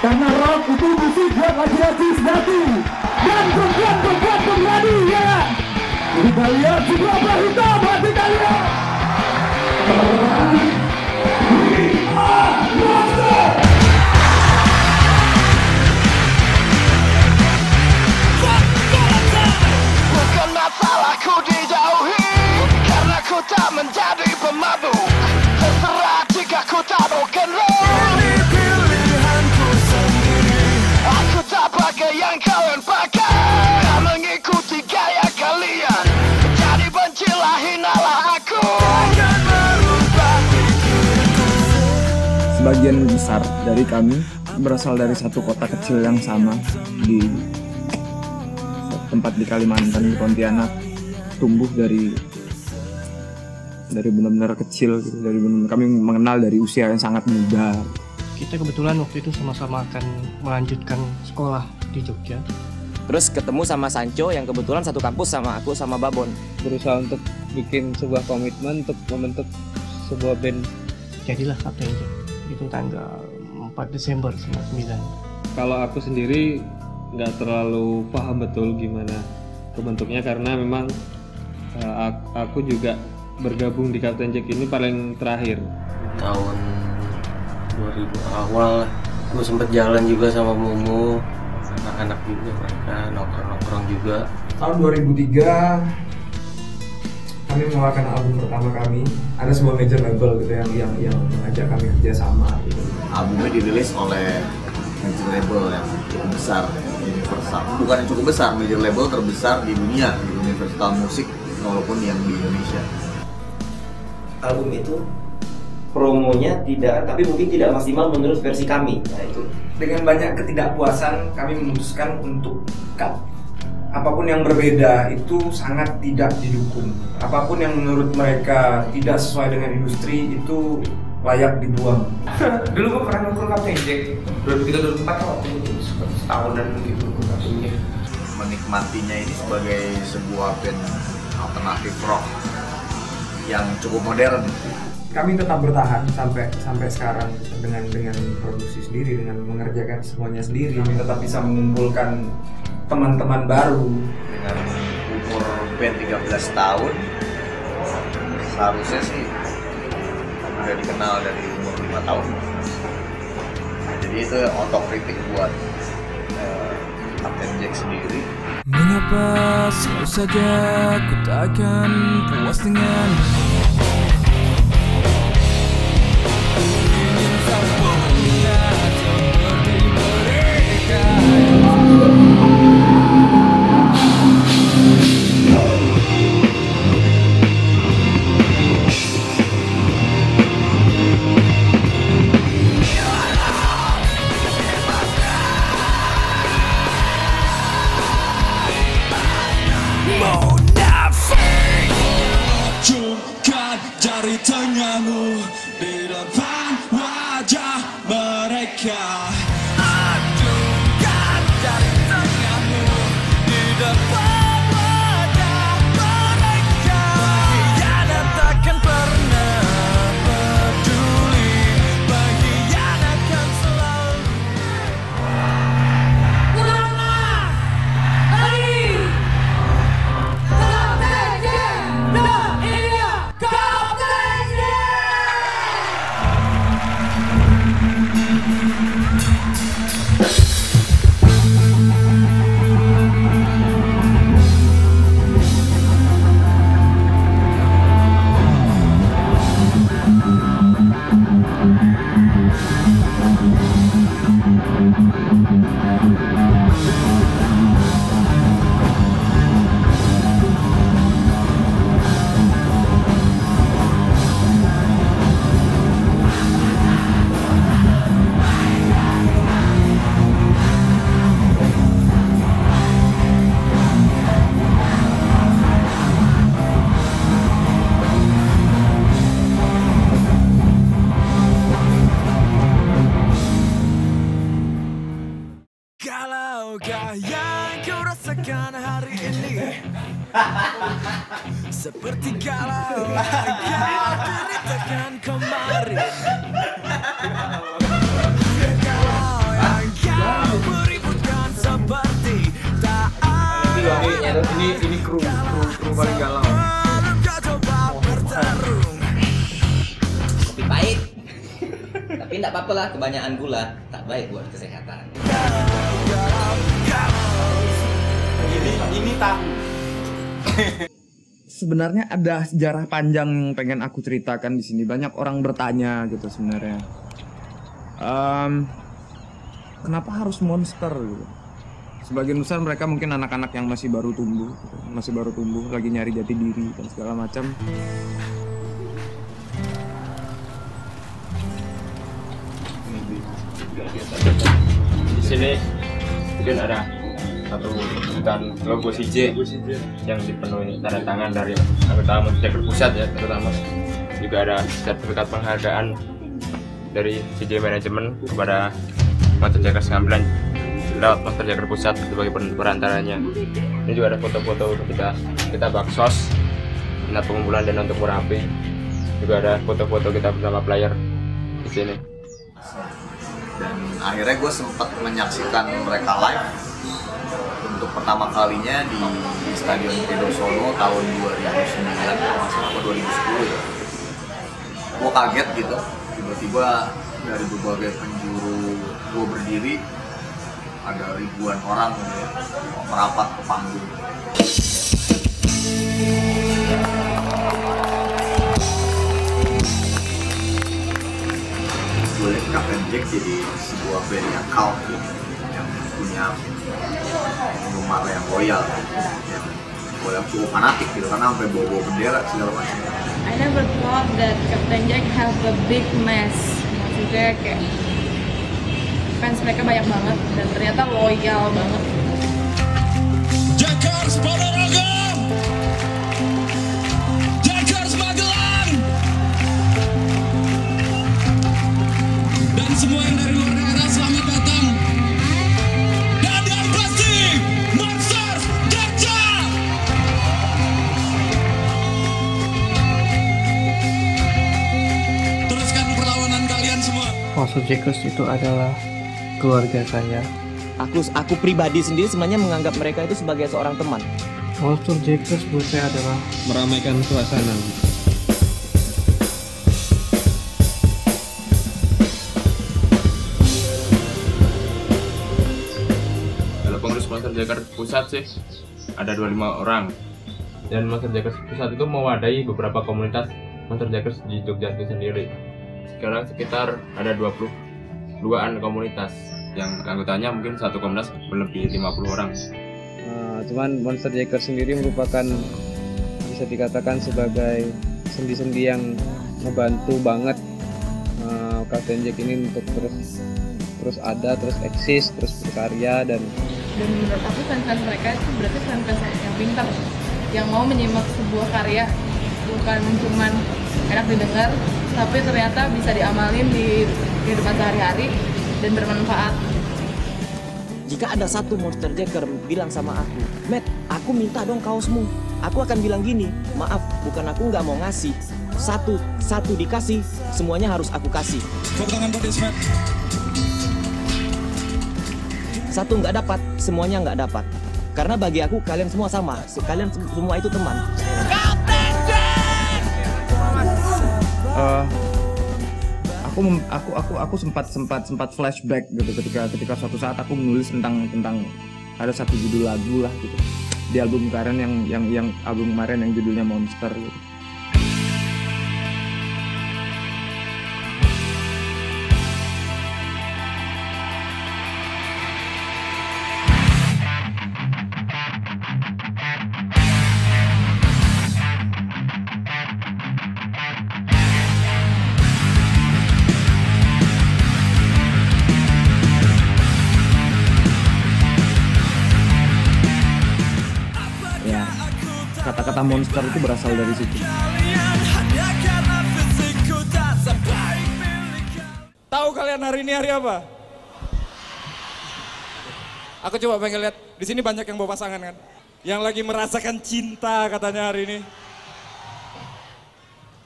Karena rock itu musik buat laki-laki sejati dan perempuan-perempuan pemberani, ya. Kita lihat sebuah bola hitam hati kalian. Bukan masalahku dijauhi, karena ku tak menjadi pemabuk. Terserah jika ku tak rock'n'roll. Ini pilihanku sendiri. Aku tak pakai yang kalian pakai, tak mengikuti gaya kalian. Jadi bencilah, hinalah aku. Jangan merubah pikirku. Sebagian besar dari kami berasal dari satu kota kecil yang sama di tempat di Kalimantan, di Pontianak. Tumbuh dari benar-benar kecil gitu. Dari benar-benar kami mengenal dari usia yang sangat muda. Kita kebetulan waktu itu sama-sama akan melanjutkan sekolah di Jogja. Terus ketemu sama Sancho yang kebetulan satu kampus sama aku sama Babon. Berusaha untuk bikin sebuah komitmen untuk membentuk sebuah band. Jadilah Captain Jack. Itu tanggal 4 Desember 1999. Kalau aku sendiri nggak terlalu paham betul gimana kebentuknya, karena memang aku juga bergabung di Captain Jack ini paling terakhir. Tahun 2000 awal gue sempet jalan juga sama Momo, anak-anak juga, mereka nongkrong juga. Tahun 2003 kami mengeluarkan album pertama kami. Ada sebuah major label gitu yang mengajak kami kerjasama gitu. Albumnya dirilis oleh major label yang cukup besar, Universal. Bukan yang cukup besar, major label terbesar di dunia, Universal Music, walaupun yang di Indonesia. Album itu promonya tapi mungkin tidak maksimal menurut versi kami. Nah, itu Dengan banyak ketidakpuasan kami memutuskan untuk cut. Apapun yang berbeda itu sangat tidak didukung. Apapun yang menurut mereka tidak sesuai dengan industri itu layak dibuang. Dulu gue pernah nongkrong Captain Jack 2003-2004 waktu itu setahunan gitu Captain. Menikmatinya ini sebagai sebuah band alternatif rock yang cukup modern. Kami tetap bertahan sampai sekarang dengan produksi sendiri, dengan mengerjakan semuanya sendiri. Kami tetap bisa mengumpulkan teman-teman baru. Dengan umur band 13 tahun, seharusnya sih udah dikenal dari umur 5 tahun. Nah, jadi itu otokritik buat Captain Jack sendiri. Mengapa selalu saja ku takkan puas dengan ingin sempurna seperti mereka. Ajukan jari tengahmu di depan wajah mereka. Ajukan jari tengahmu di depan wajah mereka. Pengkhianat takkan pernah peduli, pengkhianat akan selalu. Kalaukah yang kau rasakan hari ini seperti kalau kau deritakan kemarin. Kalau yang apa-apa lah, kebanyakan gula tak baik buat kesehatan. Ini tahu. Sebenarnya ada sejarah panjang yang pengen aku ceritakan di sini. Banyak orang bertanya gitu sebenarnya. Kenapa harus Monster gitu? Sebagian besar mereka mungkin anak-anak yang masih baru tumbuh, lagi nyari jati diri dan segala macam. Di sini mungkin ada satu bukan logo CJ yang dipenuhi tanda tangan dari anggota Monster Jagger Pusat ya, terutama juga ada sertifikat penghargaan dari CJ Manajemen kepada Monster Jagger 9 lewat Monster Jagger Pusat sebagai perantaranya. Ini juga ada foto-foto ketika kita baksos, nah pengumpulan dana untuk Merapi. Juga ada foto-foto kita bersama player di sini. Dan akhirnya gue sempat menyaksikan mereka live untuk pertama kalinya di Stadion Pedro Solo tahun 2009 atau 2010 ya. Gue kaget gitu, tiba-tiba dari berbagai penjuru gue berdiri ada ribuan orang gitu, merapat ke panggung. Gue lihat Captain Jack jadi sebuah band yang cult gitu, yang punya penggemar yang loyal, yang cukup fanatik gitu, karena sampai bawa bendera segala macam. I never thought that Captain Jack have a big mass. Maksudnya kayak fans mereka banyak banget dan ternyata loyal banget. Jackers Ponorogo, Jackers Magelang, dan semua yang dari luar daerah selamat datang. Dan yang pasti Monster Jagger. Teruskan perlawanan kalian semua. Monster Jaggers itu adalah keluarga saya. Aku pribadi sendiri sebenarnya menganggap mereka itu sebagai seorang teman. Monster Jaggers buat saya adalah meramaikan suasana. Kalau pengurus Monster Jagger Pusat sih ada 25 orang. Dan Monster Jagger Pusat itu mewadahi beberapa komunitas Monster Jaggers di Jogja itu sendiri. Sekarang sekitar ada 22-an komunitas yang anggotanya mungkin satu komunitas lebih 50 orang. Cuman Monster Jagger sendiri merupakan bisa dikatakan sebagai sendi-sendi yang membantu banget Captain Jack ini untuk terus ada, terus eksis, terus berkarya dan menurut aku fans mereka itu berarti fans yang pintar, yang mau menyimak sebuah karya bukan cuman enak didengar, tapi ternyata bisa diamalin di kehidupan sehari-hari dan bermanfaat. Jika ada satu Monster Jagger bilang sama aku, Matt, aku minta dong kaosmu. Aku akan bilang gini, maaf, bukan aku nggak mau ngasih. Satu dikasih, semuanya harus aku kasih. Satu nggak dapat, semuanya nggak dapat. Karena bagi aku kalian semua sama, kalian semua itu teman. Aku sempat flashback gitu ketika suatu saat aku menulis tentang ada satu judul lagu lah gitu di album kemarin yang album kemarin yang judulnya Monster gitu. Kata-kata monster itu berasal dari situ. Tahu kalian hari ini hari apa? Aku coba pengen lihat. Di sini banyak yang bawa pasangan kan? Yang lagi merasakan cinta katanya hari ini.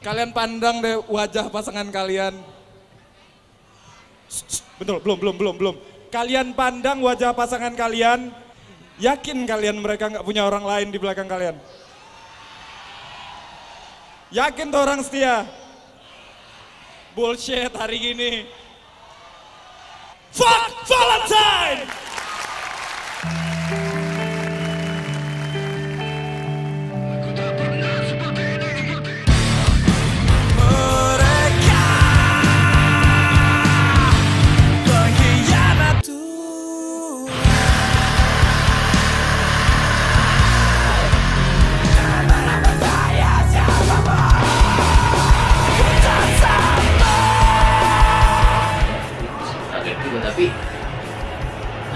Kalian pandang deh wajah pasangan kalian. Betul, belum. Kalian pandang wajah pasangan kalian. Yakin kalian mereka nggak punya orang lain di belakang kalian? Yakin tuh orang setia? Bullshit hari gini. Fuck Valentine! Tapi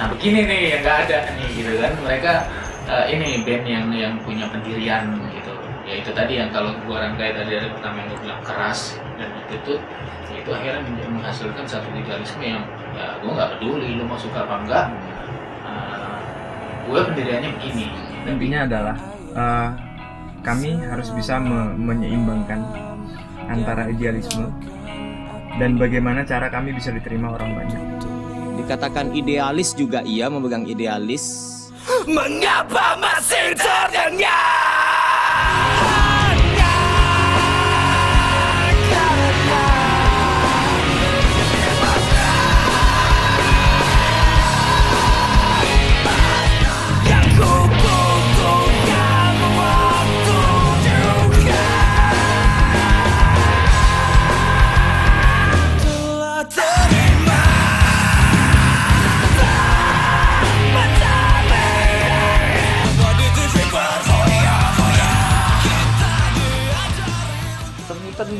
nah begini nih yang nggak ada nih gitu kan, mereka ini band yang punya pendirian gitu, ya itu tadi yang kalau gua rangkai tadi dari pertama yang gua bilang keras, dan itu akhirnya menghasilkan satu idealisme yang ya gua nggak peduli lu mau suka apa enggak, gua pendiriannya begini. Intinya adalah kami harus bisa menyeimbangkan antara idealisme dan bagaimana cara kami bisa diterima orang banyak. Dikatakan idealis juga ia memegang idealis. Mengapa masih terdengar?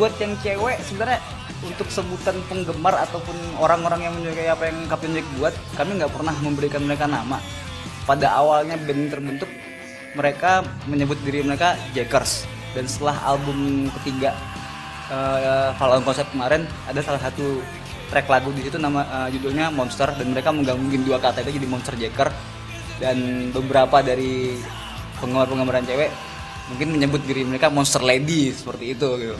Buat yang cewek sebenarnya untuk sebutan penggemar ataupun orang-orang yang menyukai apa yang Captain Jack buat, kami nggak pernah memberikan mereka nama. Pada awalnya band terbentuk, mereka menyebut diri mereka Jackers, dan setelah album ketiga Fall On Concept kemarin ada salah satu track lagu di situ nama judulnya Monster, dan mereka menggabungin dua kata itu jadi Monster Jacker. Dan beberapa dari penggemar-penggemar cewek mungkin menyebut diri mereka Monster Lady seperti itu gitu.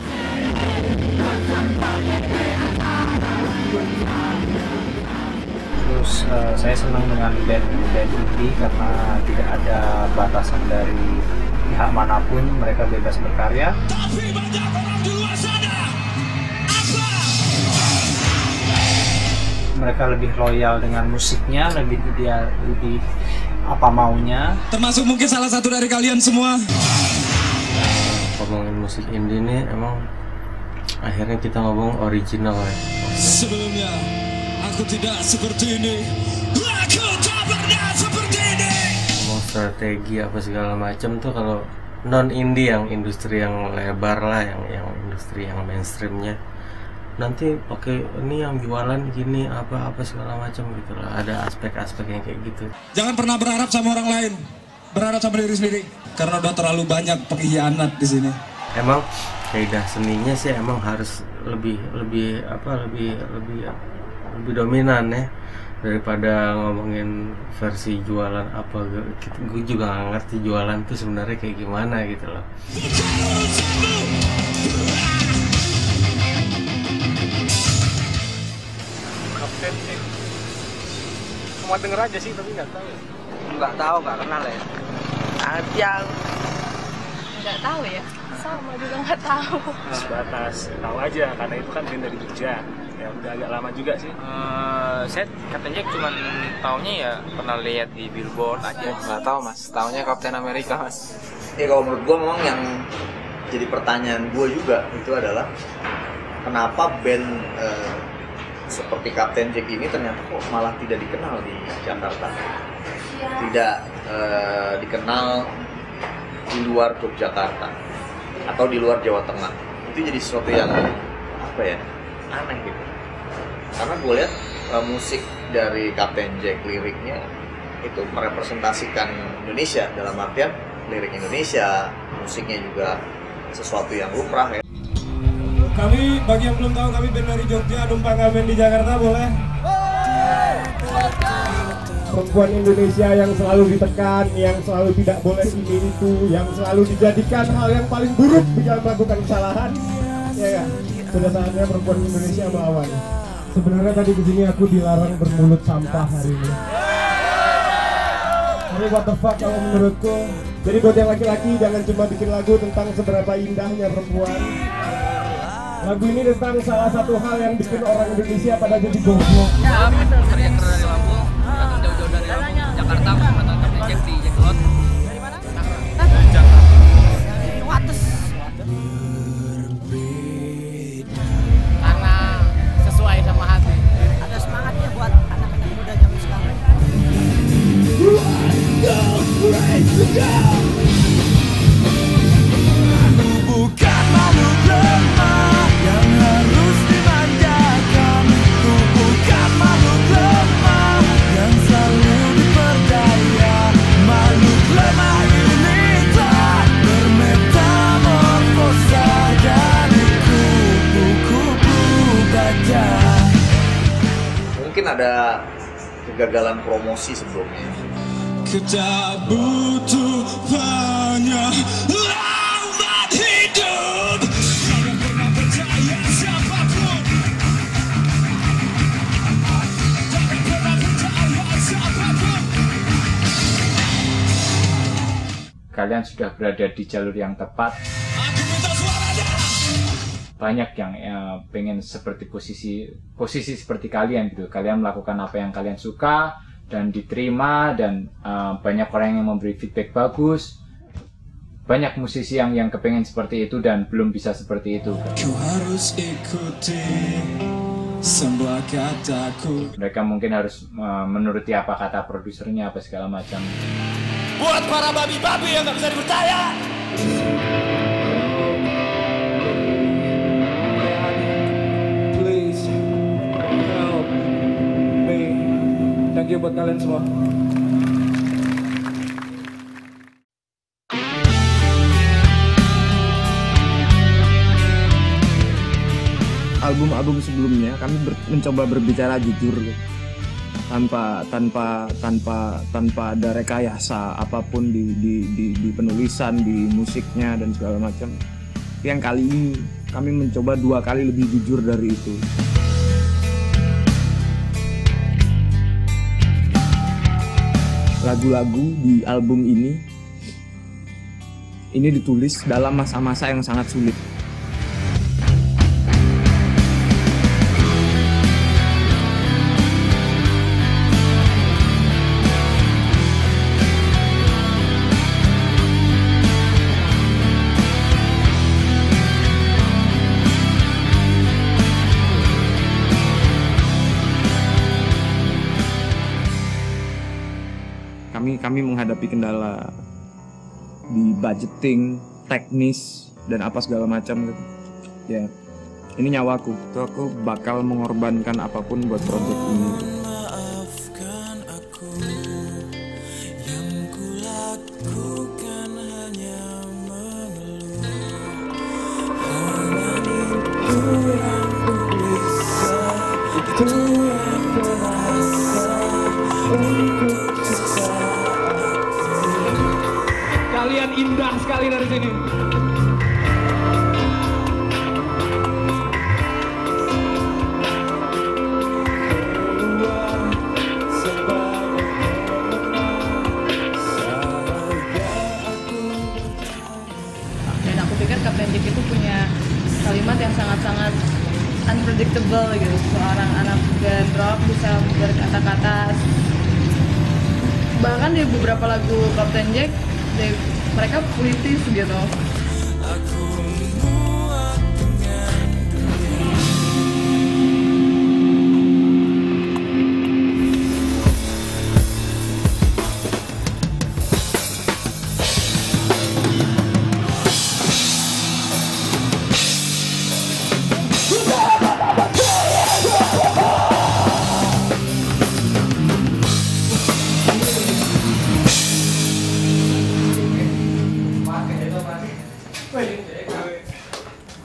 Terus saya senang dengan band indie karena tidak ada batasan dari pihak manapun, mereka bebas berkarya. Tapi banyak orang di luar sana. Mereka lebih loyal dengan musiknya, lebih apa maunya. Termasuk mungkin salah satu dari kalian semua. Ngomongin musik indie ini emang akhirnya kita ngomong original ya. Sebelumnya aku tidak seperti ini. Aku tak pernah seperti ini. Ngomong strategi apa segala macam tuh kalau non indie, yang industri yang lebar lah, yang industri yang mainstreamnya, nanti pakai ini yang jualan gini apa segala macam gitu lah. Ada aspek-aspek yang kayak gitu. Jangan pernah berharap sama orang lain, berharap sama diri sendiri, karena udah terlalu banyak pengkhianat di sini. Emang kaidah seninya sih emang harus lebih dominan ya, daripada ngomongin versi jualan apa. Gue juga gak ngerti jualan tuh sebenarnya kayak gimana gitu loh. Kapten sih cuma denger aja sih, tapi nggak tahu. Nggak tahu, nggak kenal ya. Yang nggak tahu ya, sama juga nggak tahu. Sebatas tahu aja karena itu kan band dari Jogja. Ya udah agak lama juga sih. Saya Captain Jack cuman taunya ya pernah lihat di billboard aja. Nggak tahu mas, taunya Captain America mas. Ya kalau menurut gue memang yang jadi pertanyaan gue juga itu adalah kenapa band seperti Captain Jack ini ternyata kok malah tidak dikenal di Jakarta, tidak dikenal di luar Yogyakarta atau di luar Jawa Tengah. Itu jadi sesuatu yang apa ya, aneh gitu. Karena gue lihat musik dari Captain Jack, liriknya itu merepresentasikan Indonesia, dalam artian lirik Indonesia, musiknya juga sesuatu yang lumrah ya. Kami, bagi yang belum tahu, kami band dari Jogja, numpang band di Jakarta, boleh? Perempuan Indonesia yang selalu ditekan, yang selalu tidak boleh ini itu, yang selalu dijadikan hal yang paling buruk jika melakukan kesalahan. Ya kan? Sudah saatnya perempuan Indonesia melawan. Sebenarnya tadi di sini aku dilarang bermulut sampah hari ini. Tapi what the fuck kalau menurutku. Jadi buat yang laki-laki jangan cuma bikin lagu tentang seberapa indahnya perempuan. Lagu ini tentang salah satu hal yang bikin orang Indonesia pada jadi goblok. Ya, monster Jacker dari Lampung, datang jauh-jauh dari Lampung, Jakarta, menonton Captain Jack di Jacklot. Dari mana? Jakarta. Wates. Karena sesuai sama hati. Ada semangatnya buat anak-anak muda zaman sekarang. Bukan makhluk lemah yang harus dimanjakan. Ku bukan makhluk lemah yang selalu diperdaya. Makhluk lemah ini tak bermetamorfosa dari kupu-kupu baja. Mungkin ada kegagalan promosi sebelumnya. Kita butuh banyak lambat hidup. Jangan pernah percaya siapapun. Jangan pernah percaya siapapun. Kalian sudah berada di jalur yang tepat. Banyak yang pengen seperti posisi seperti kalian gitu. Kalian melakukan apa yang kalian suka dan diterima, dan banyak orang yang memberi feedback bagus. Banyak musisi yang kepengen seperti itu dan belum bisa seperti itu. Kau harus ikuti semua kataku. Mereka mungkin harus menuruti apa kata produsernya, apa segala macam. Buat para babi-babi yang gak bisa dipercaya. Please help me. Thank you buat kalian semua. Album-album sebelumnya kami mencoba berbicara jujur, tanpa ada rekayasa apapun di penulisan, di musiknya dan segala macam. Yang kali ini kami mencoba 2 kali lebih jujur dari itu. Lagu-lagu di album ini ditulis dalam masa-masa yang sangat sulit. Kami menghadapi kendala di budgeting, teknis, dan apa segala macam gitu. Ya, ini nyawaku. Tuh aku bakal mengorbankan apapun buat project ini. Maafkan aku, yang kulakukan hanya mengeluh. Hanya itu yang ku bisa, itu yang terasa untuk sisa. Kalian indah sekali dari sini. Dan aku pikir Captain Jack itu punya kalimat yang sangat-sangat unpredictable gitu. Seorang anak band rock bisa berkata-kata. Bahkan di beberapa lagu Captain Jack, mereka puitis gitu.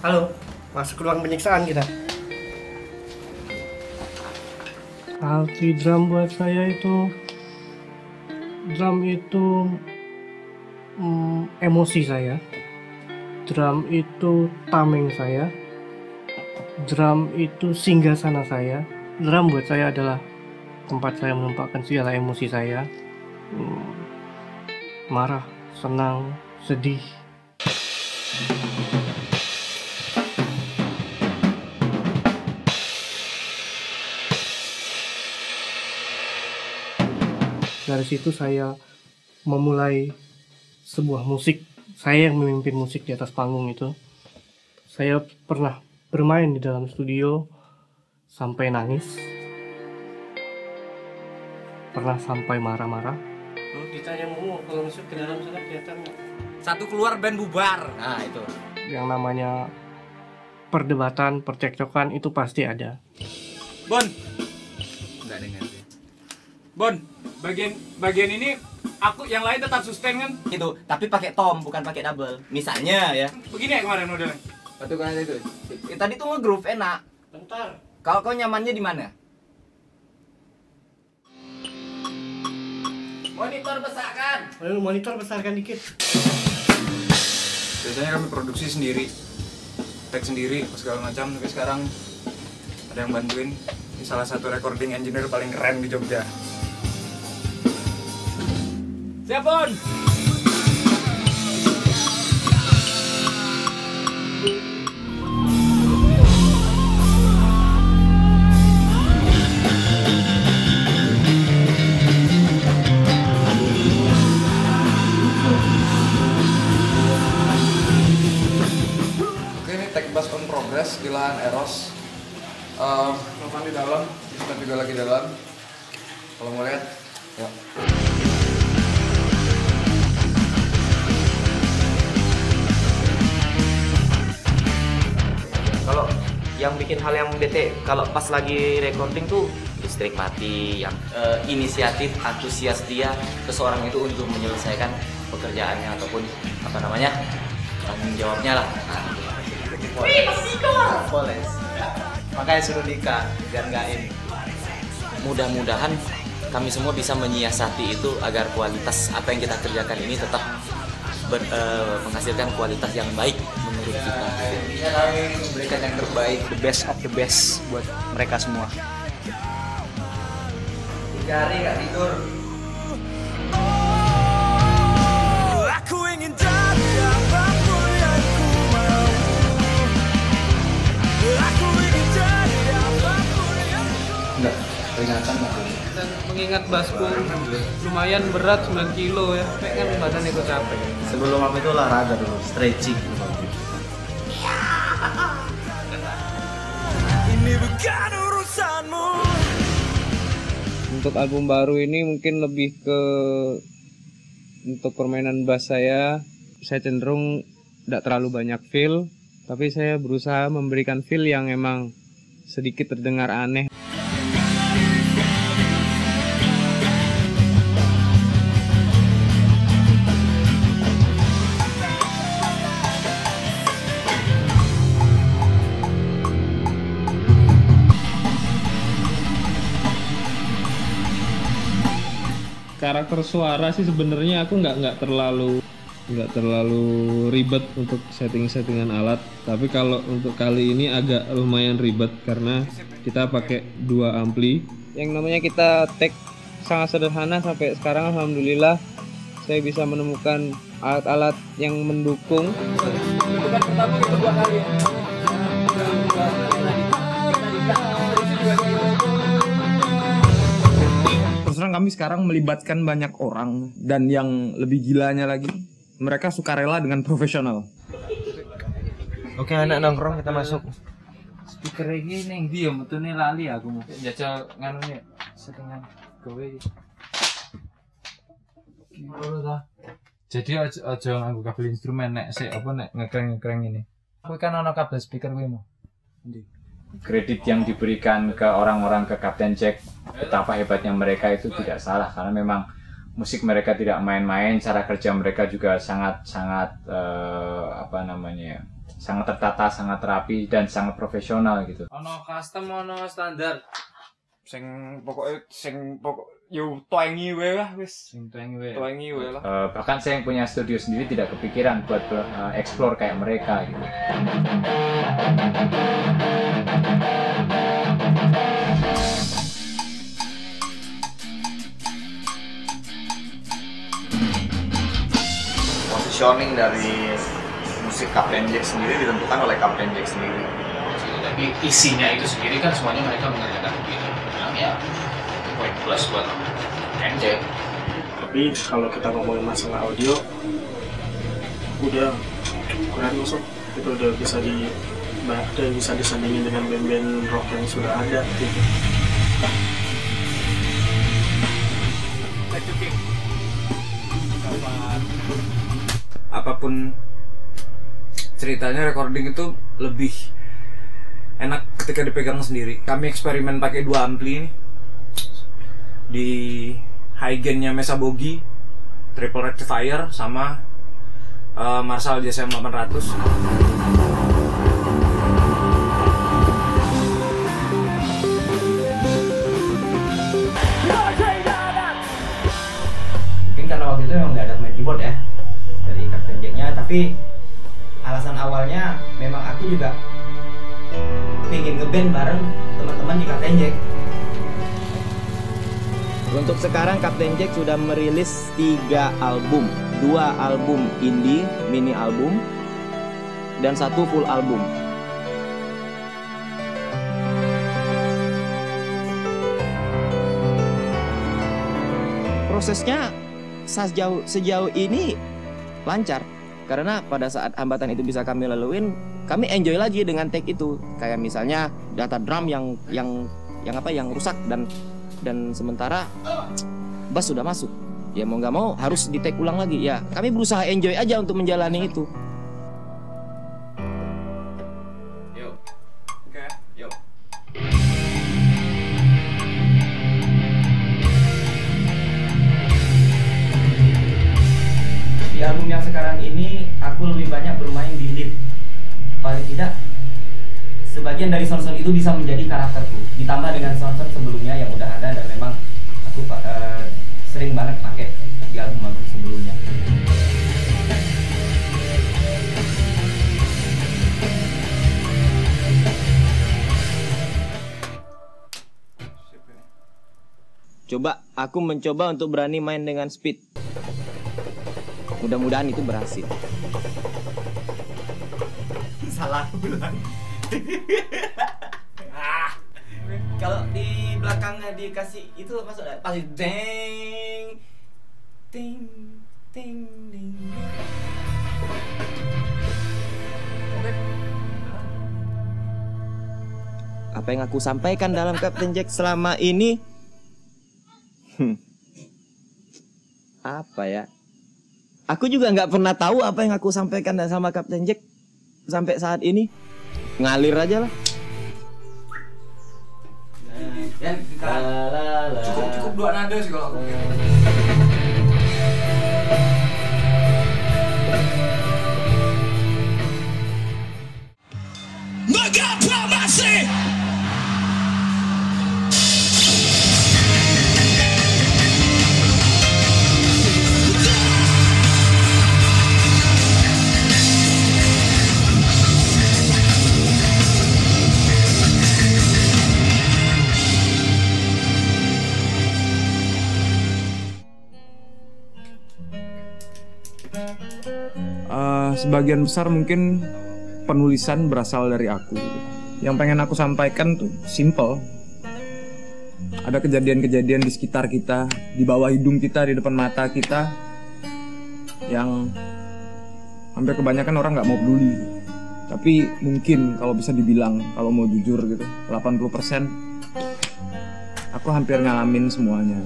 Halo, masuk ke ruang penyiksaan kita. Arti drum buat saya itu, drum itu emosi saya, drum itu tameng saya, drum itu singgasana saya. Drum buat saya adalah tempat saya menumpahkan segala emosi saya, marah, senang, sedih. Dari situ saya memulai sebuah musik. Saya yang memimpin musik di atas panggung itu. Saya pernah bermain di dalam studio sampai nangis. Pernah sampai marah-marah. Kalau ditanya mau kalau masuk ke dalam sana kelihatan Satu keluar band bubar. Nah, itu. Yang namanya perdebatan, percekcokan itu pasti ada. Bon. Enggak dengar. Bon, bagian ini aku yang lain tetap sustain kan? Itu, tapi pakai tom bukan pakai double. Misalnya ya. Begini ya kemarin modelnya. Batu kan itu. Tadi tuh nge-groove enak. Bentar. Kalau kau nyamannya di mana? Monitor besarkan. Monitor besarkan dikit. Biasanya kami produksi sendiri, tag sendiri, segala macam. Tapi sekarang ada yang bantuin. Ini salah satu recording engineer paling keren di Jogja. Siap, Bon! Di lahan Eros, Novan di dalam, Ismet juga lagi dalam. Kalau mau lihat, ya. Kalau yang bikin hal yang bete, kalau pas lagi recording tuh listrik mati, yang inisiatif, antusias dia seseorang itu untuk menyelesaikan pekerjaannya ataupun apa namanya tanggung jawabnya lah. Poles. Makanya suruh nikah biar nggak ini. Mudah-mudahan kami semua bisa menyiasati itu agar kualitas apa yang kita kerjakan ini tetap menghasilkan kualitas yang baik menurut kita. Intinya kami memberikan yang terbaik, the best of the best buat mereka semua. 3 hari nggak tidur. Aku ingin jadi apapun yang ku mau. Aku ingin jadi apapun yang Enggak, peringatan lah. Dan mengingat basku lumayan berat 9 kilo ya, kayak kan badan ikut capek. Sebelum apa itu olahraga dulu, stretching. ini bukan urusanmu. Untuk album baru ini mungkin lebih ke untuk permainan bass saya cenderung tidak terlalu banyak feel, tapi saya berusaha memberikan feel yang emang sedikit terdengar aneh. Karakter suara sih sebenarnya aku nggak terlalu ribet untuk settingan alat, tapi kalau untuk kali ini agak lumayan ribet karena kita pakai 2 ampli. Yang namanya kita tag sangat sederhana sampai sekarang alhamdulillah saya bisa menemukan alat-alat yang mendukung. Itu kan pertama kita 2 kali ya. Terus terang kami sekarang melibatkan banyak orang, dan yang lebih gilanya lagi, mereka sukarela dengan profesional. Oke anak nongkrong, kita masuk. Speaker ini neng dia metune lali aku mau jajal nganu settingan gawe iki. Jadi aja nganggo kabel instrumen nek sik apa nek ngekreng ini. Kowe kan ana kabel speaker kowe mau. Kredit yang diberikan ke orang-orang ke Captain Jack, betapa hebatnya mereka itu tidak salah karena memang musik mereka tidak main-main, cara kerja mereka juga sangat sangat tertata, sangat rapi dan sangat profesional gitu. Ono custom, ono standar. Sing pokok yo twangy wae lah wis. Sing twangy wae lah. Bahkan saya yang punya studio sendiri tidak kepikiran buat explore kayak mereka gitu. Positioning dari musik Captain Jack sendiri ditentukan oleh Captain Jack sendiri. Tapi isinya itu sendiri kan semuanya mereka mengerjakan begitu. Ya, poin plus buat Captain Jack. Tapi kalau kita ngomongin masalah audio, udah kurang masuk. Itu udah bisa disandingin dengan band-band rock yang sudah ada gitu. Apapun ceritanya, recording itu lebih enak ketika dipegang sendiri. Kami eksperimen pakai 2 ampli nih. Di high gain-nya Mesa Bogi, triple rectifier sama Marshall JSM 800. Mungkin karena waktu itu memang nggak ada main keyboard ya dari Captain Jack-nya, tapi alasan awalnya memang aku juga pengen ngeband bareng teman-teman di Captain Jack. Untuk sekarang Captain Jack sudah merilis 3 album, 2 album indie, mini album, dan 1 full album. Prosesnya sejauh ini lancar, karena pada saat hambatan itu bisa kami laluin, kami enjoy lagi dengan take itu. Kayak misalnya data drum yang rusak dan sementara bass sudah masuk, ya mau nggak mau harus di take ulang lagi. Ya kami berusaha enjoy aja untuk menjalani itu. Di album yang sekarang ini aku lebih banyak bermain di lead. Paling tidak sebagian dari sound-sound itu bisa menjadi karakterku, ditambah dengan sound-sound sebelumnya yang udah ada dan memang aku sering banget pakai di album-album sebelumnya. Aku mencoba untuk berani main dengan speed. Mudah-mudahan itu berhasil. Salah aku bilang. Kalau di belakangnya dikasih itu masuk pasti deng ding ding ding. Apa yang aku sampaikan dalam Captain Jack selama ini? Apa ya? Aku juga nggak pernah tahu apa yang aku sampaikan sama Captain Jack sampai saat ini. Ngalir aja lah. Dan kita cukup 2 nada sih kalau aku. Mengapa masih sebagian besar mungkin penulisan berasal dari aku. Yang pengen aku sampaikan tuh simple. Ada kejadian-kejadian di sekitar kita, di bawah hidung kita, di depan mata kita, yang hampir kebanyakan orang nggak mau peduli. Tapi mungkin kalau bisa dibilang, kalau mau jujur gitu, 80% aku hampir ngalamin semuanya.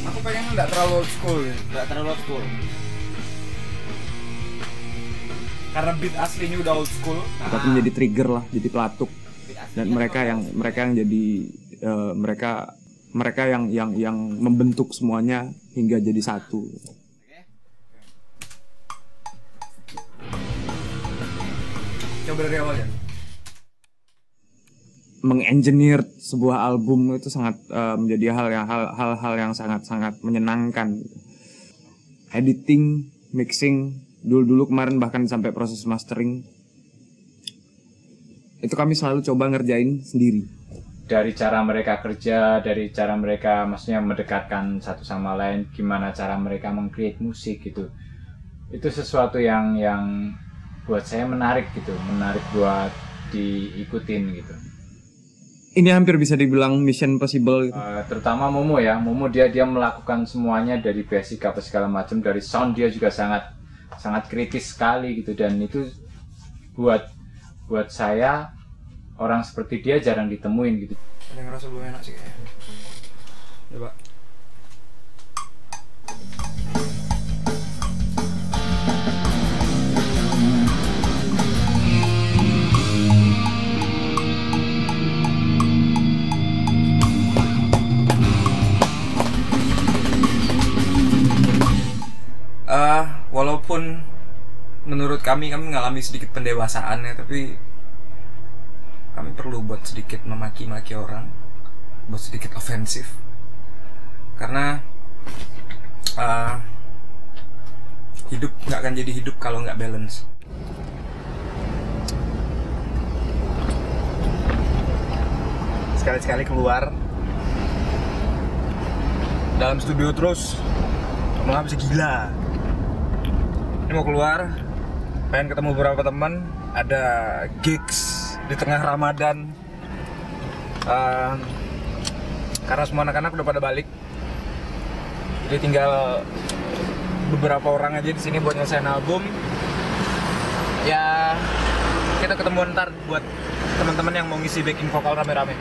Aku pengen nggak terlalu old school ya. Nggak terlalu old school. Karena beat aslinya udah old school. Tapi menjadi trigger lah, jadi pelatuk. Dan mereka yang jadi mereka yang membentuk semuanya hingga jadi satu. Coba dari awal ya. Mengengineer sebuah album itu sangat menjadi hal-hal yang sangat menyenangkan. Editing, mixing, dulu kemarin bahkan sampai proses mastering, itu kami selalu coba ngerjain sendiri. Dari cara mereka kerja, dari cara mereka maksudnya mendekatkan satu sama lain, gimana cara mereka meng-create musik gitu. Itu sesuatu yang buat saya menarik gitu, menarik buat diikutin gitu. ini hampir bisa dibilang mission possible gitu. Terutama Momo ya, Momo dia melakukan semuanya dari basic apa segala macam, dari sound dia juga sangat kritis sekali gitu, dan itu buat saya orang seperti dia jarang ditemuin gitu. Ada yang ngerasa belum enak sih kayaknya. Coba. Walaupun menurut kami mengalami sedikit pendewasaan ya, tapi kami perlu buat sedikit memaki-maki orang, buat sedikit ofensif, karena hidup nggak akan jadi hidup kalau nggak balance. Sekali-sekali keluar dalam studio terus, malah bisa gila. Ini mau keluar, pengen ketemu beberapa teman, ada gigs di tengah Ramadan, karena semua anak-anak udah pada balik, jadi tinggal beberapa orang aja di sini buat nyelesain album. Ya kita ketemuan ntar buat teman-teman yang mau ngisi backing vokal rame-rame.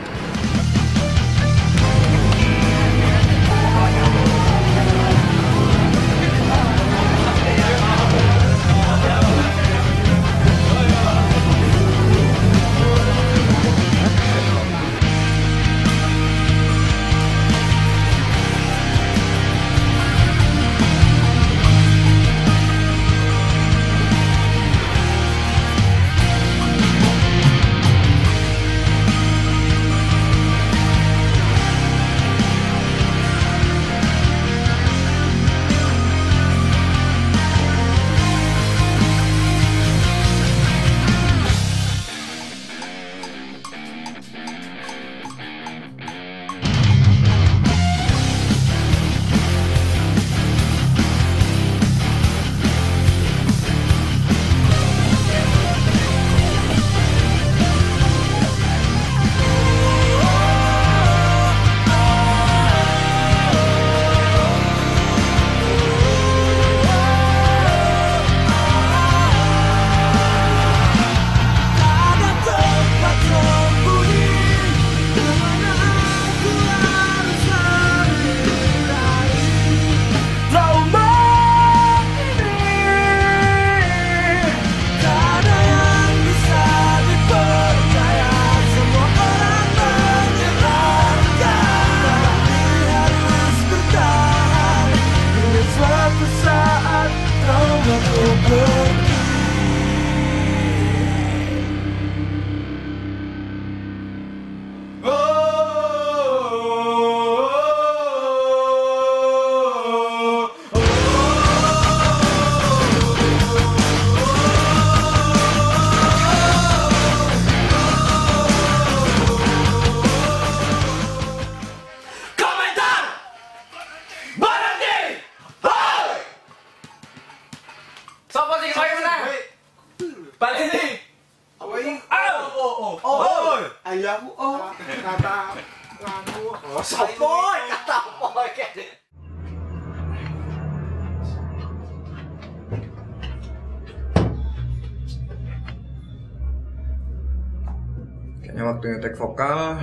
Kayaknya waktunya take vokal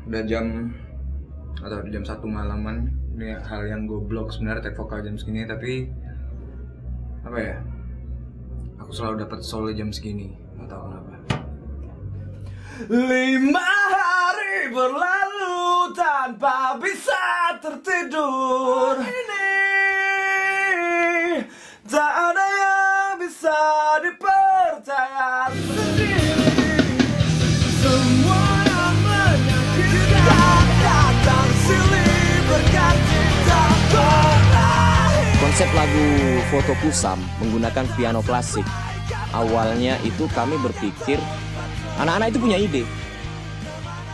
udah jam 1 malaman. Ini hal yang goblok sebenarnya take vokal jam segini, tapi apa ya? Aku selalu dapat solo jam segini, nggak tahu kenapa. 5 hari berlalu tanpa bisa tertidur. Ini tak ada yang bisa dipercaya sendiri. Semua yang menyakitkan datang silih berganti tak berakhir. Konsep lagu Foto Kusam menggunakan piano klasik. Awalnya itu kami berpikir anak-anak itu punya ide.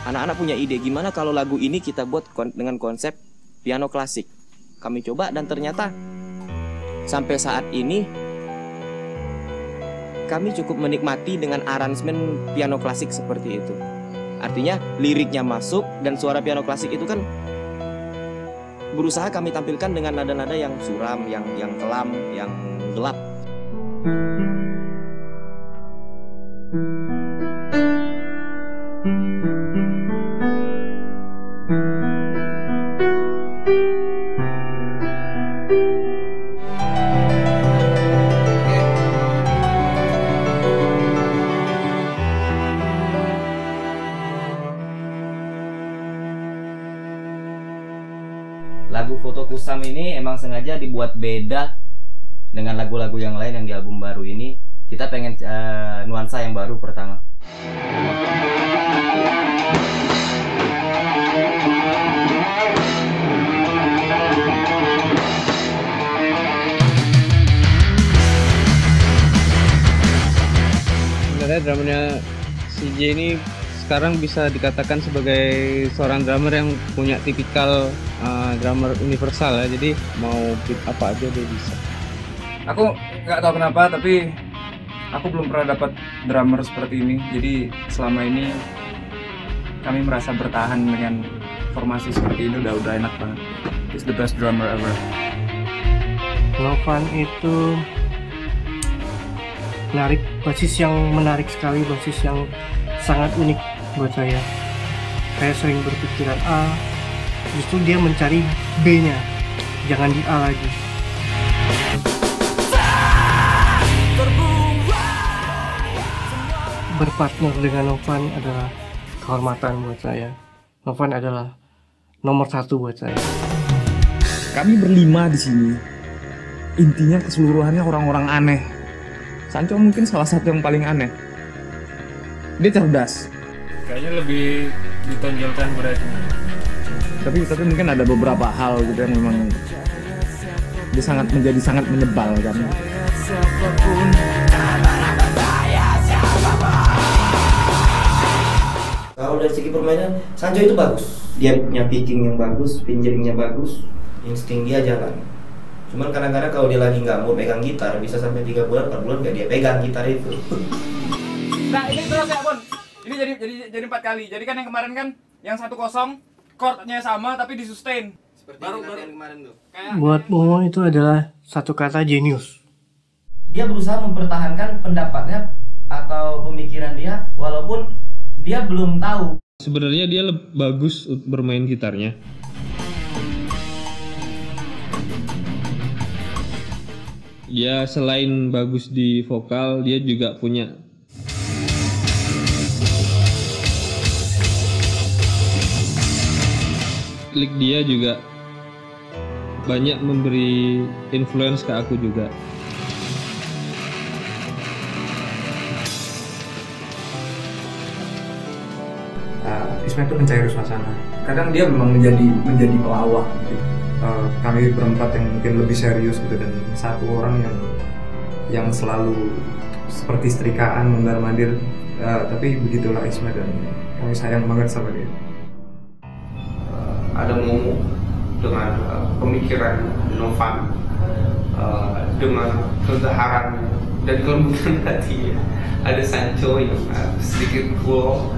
Anak-anak punya ide gimana kalau lagu ini kita buat dengan konsep piano klasik. Kami coba dan ternyata sampai saat ini kami cukup menikmati dengan aransemen piano klasik seperti itu. Artinya liriknya masuk dan suara piano klasik itu kan berusaha kami tampilkan dengan nada-nada yang suram, yang kelam, yang gelap. Lagu Foto Kusam ini emang sengaja dibuat beda dengan lagu-lagu yang lain yang di album baru ini. Kita pengen nuansa yang baru pertama. Sebenarnya drummernya CJ ini sekarang bisa dikatakan sebagai seorang drummer yang punya tipikal drummer universal ya, jadi mau beat apa aja dia bisa. Aku nggak tahu kenapa, tapi aku belum pernah dapat drummer seperti ini. Jadi selama ini kami merasa bertahan dengan formasi seperti ini udah enak banget. It's the best drummer ever. Novan itu menarik, basis yang menarik sekali, basis yang sangat unik buat saya. Saya sering berpikiran A, justru dia mencari B-nya, jangan di A lagi. Berpartner dengan Novan adalah kehormatan buat saya. Novan adalah nomor 1 buat saya. Kami berlima di sini. Intinya keseluruhannya orang-orang aneh. Sancho mungkin salah satu yang paling aneh. Dia cerdas. Kayaknya lebih ditonjolkan berarti. Tapi mungkin ada beberapa hal gitu yang memang dia menjadi sangat menyebalkan. Kalau dari segi permainan, Sancho itu bagus. Dia punya picking yang bagus, fingeringnya bagus, insting dia jalan. Cuman kadang-kadang kalau dia lagi nggak mau pegang gitar, bisa sampai 3 bulan, 4 bulan nggak dia pegang gitar itu. Nah ini terus ya Bon, ini jadi 4 kali. Jadi kan yang kemarin kan yang 1-0, chordnya sama tapi di sustain. Seperti baru yang kemarin tuh. Buat Momo itu adalah satu kata jenius. Dia berusaha mempertahankan pendapatnya atau pemikiran dia, walaupun dia belum tahu. Sebenarnya dia bagus bermain gitarnya. Dia selain bagus di vokal, dia juga punya lick, dia juga banyak memberi influence ke aku juga. Ismet itu mencair suasana. Kadang dia memang menjadi pelawak gitu. Kami berempat yang mungkin lebih serius gitu, dan satu orang yang selalu seperti setrikaan mondar-mandir, tapi begitulah Ismet, dan kami sayang banget sama dia. Ada Momo dengan pemikiran Novan, dengan kegaharan dan kelembutan hati. Ada Sancho yang sedikit cool,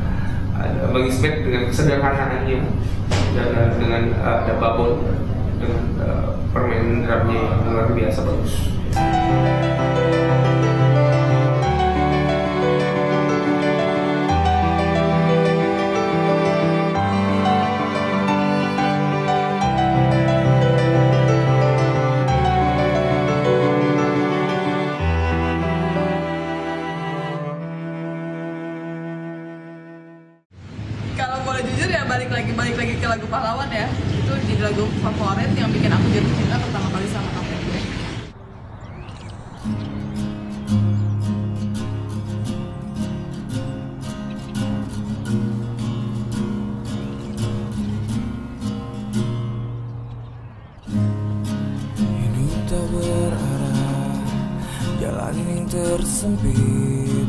ada Bang Ismet dengan kesederhanaannya, dan dengan ada Babon dengan permainan drumnya yang luar biasa bagus. Kalau boleh jujur ya balik lagi ke lagu Pahlawan ya. Itu jadi lagu favorit yang bikin aku jatuh cinta pertama kali sama Kapten Jack. Hidup tak berarah, jalan yang tersempit,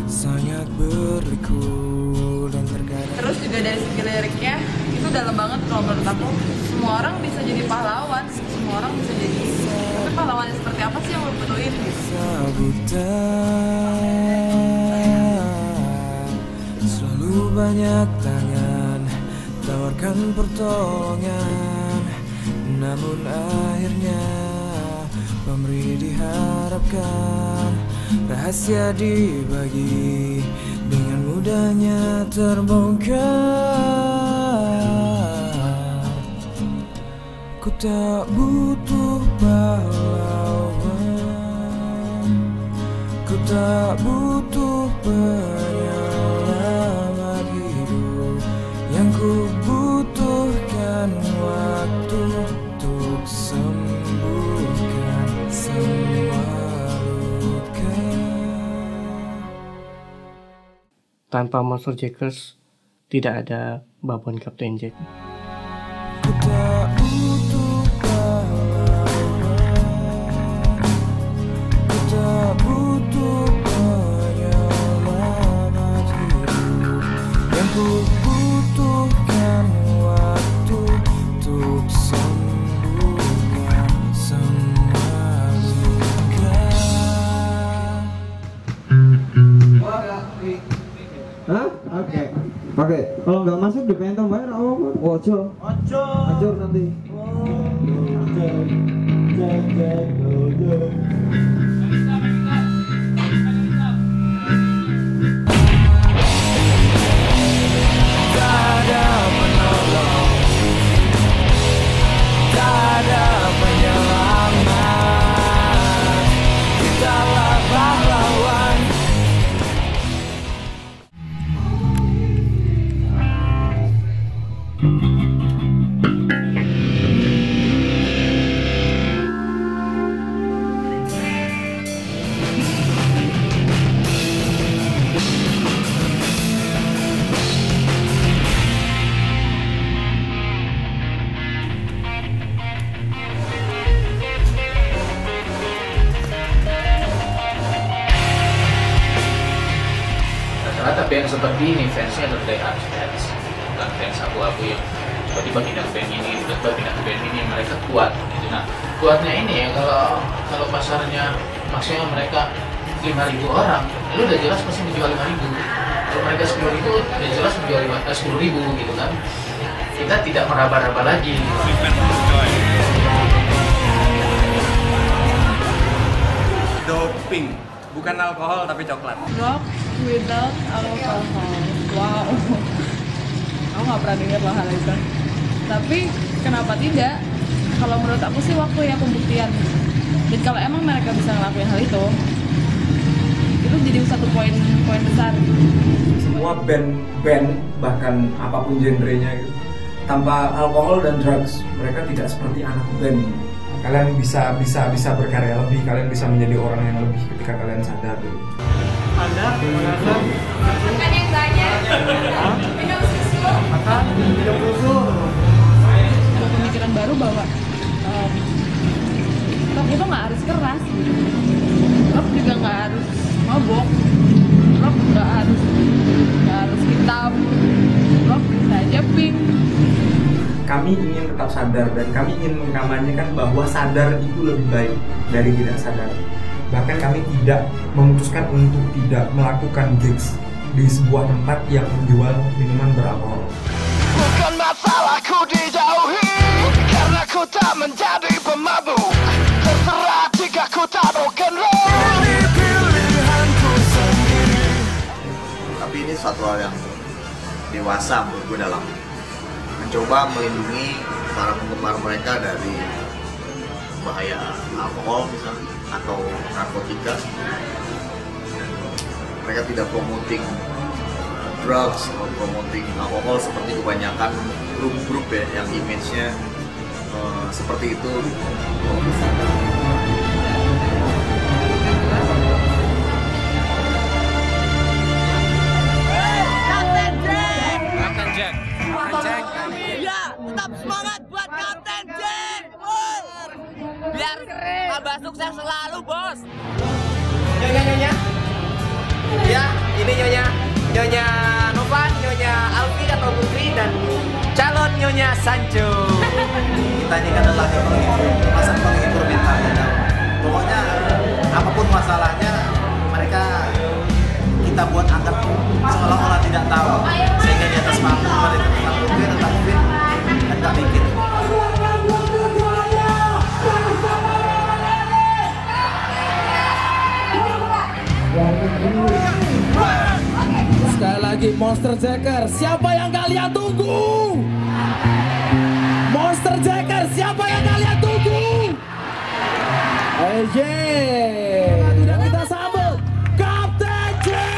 sangat berliku dan terkadang. Terus juga dari segi liriknya itu dalam banget kalau menurut aku. Semua orang bisa jadi pahlawan, semua orang bisa jadi. Tapi pahlawan seperti apa sih yang lo butuhin? Sabutan selalu banyak tangan tawarkan pertolongan, namun akhirnya pemberi diharapkan, rahasia dibagi dengan mudahnya terbongkar. Ku tak butuh pahlawan, ku tak butuh penyelamat hidup, yang ku butuhkan waktu untuk sembuhkan semua luka. Tanpa Monster Jackers tidak ada Babon Kapten Jack. Ku tak butuh pahlawan, ku tak butuh penyelamat hidup, yang ku butuhkan waktu untuk sembuhkan semua luka. Hah? Oke. Oke. Kalau nggak masuk dipengen bayar apa? Ojo. Ojo. Hancur nanti. Tak ada penolong, tak ada penyelamat, kitalah pahlawan. Rata-rata band seperti ini fansnya adalah die hard fans, bukan fans abu-abu yang tiba-tiba pindah ke band ini, tiba-tiba pindah ke band ini. Mereka kuat gitu. Nah, kuatnya ini ya kalau pasarnya maksudnya mereka 5.000 orang, lu udah jelas pasti menjual 5.000. Kalau mereka 10.000, udah jelas menjual 10.000 gitu kan. Kita tidak meraba-raba lagi. Doping, bukan alkohol tapi coklat. Rock without alcohol. Wow. Aku nggak pernah dengar loh hal itu. Tapi kenapa tidak? Kalau menurut aku sih waktu ya pembuktian. Dan kalau emang mereka bisa ngelakuin hal itu jadi satu poin besar. Semua band bahkan apapun genrenya gitu, tanpa alkohol dan drugs mereka tidak seperti anak band. Kalian bisa berkarya lebih, kalian bisa menjadi orang yang lebih ketika kalian sadar dulu. Anda makan yang banyak, minum susu, minum susu. Ada pemikiran baru bahwa rock itu nggak harus keras, rock juga nggak harus mabok, rock nggak harus hitam, rock bisa aja pink. Kami ingin tetap sadar dan kami ingin mengkampanyekan bahwa sadar itu lebih baik dari tidak sadar. Bahkan kami tidak memutuskan untuk tidak melakukan gigs di sebuah tempat yang menjual minuman beralkohol. Bukan masalahku dijauhi, karena ku tak menjadi pemabuk. Terserah jika ku tak rock'n'roll, ini pilihanku sendiri. Tapi ini suatu hal yang dewasa menurut gue dalam mencoba melindungi para penggemar mereka dari bahaya alkohol misalnya atau narkotika. Mereka tidak promoting drugs atau promoting alkohol seperti kebanyakan grup-grup ya yang image-nya seperti itu. Kapten Jack. Ya, tetap semangat buat Kapten Jack. Biar tambah sukses selalu, bos. Nyonya. Ya, ini Nyonya Novan, Nyonya Alfi atau Putri, dan calon Nyonya Sancho. Kita ini kan adalah penghibur bintang. Pokoknya apapun masalahnya mereka kita buat angkat seolah-olah tidak tidak tahu, sehingga di atas panggung pada tetap fit dan tak mikir. Sekali lagi Monster Jacker, siapa yang kalian tunggu? Monster Jacker, siapa yang kalian tunggu? Sudah kita sambut Kapten Jack.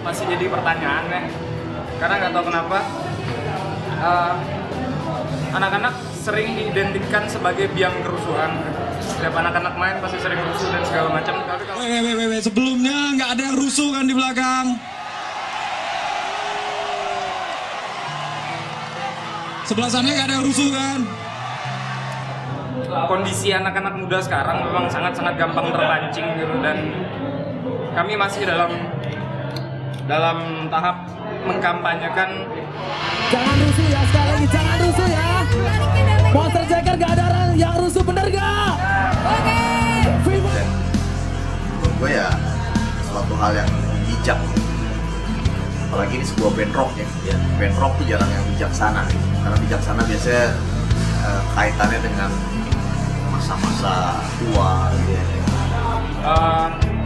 masih jadi pertanyaan ya, karena nggak tahu kenapa anak-anak sering diidentikan sebagai biang kerusuhan. Setiap anak-anak main pasti sering rusuh dan segala macam. Tapi kalau sebelumnya nggak ada yang rusuh kan di belakang. Sebelah sana nggak ada yang rusuh kan. Kondisi anak-anak muda sekarang memang sangat-sangat gampang terpancing gitu, dan kami masih dalam tahap mengkampanyekan. Jangan rusuh ya, sekali lagi jangan rusuh ya. Monster Jacker gak ada yang rusuh, bener gak? Oke. Menurut gue ya suatu hal yang bijak, apalagi ini sebuah band rock ya. Band rock tuh jarang yang bijaksana, karena bijaksana biasanya kaitannya dengan masa-masa tua gitu ya.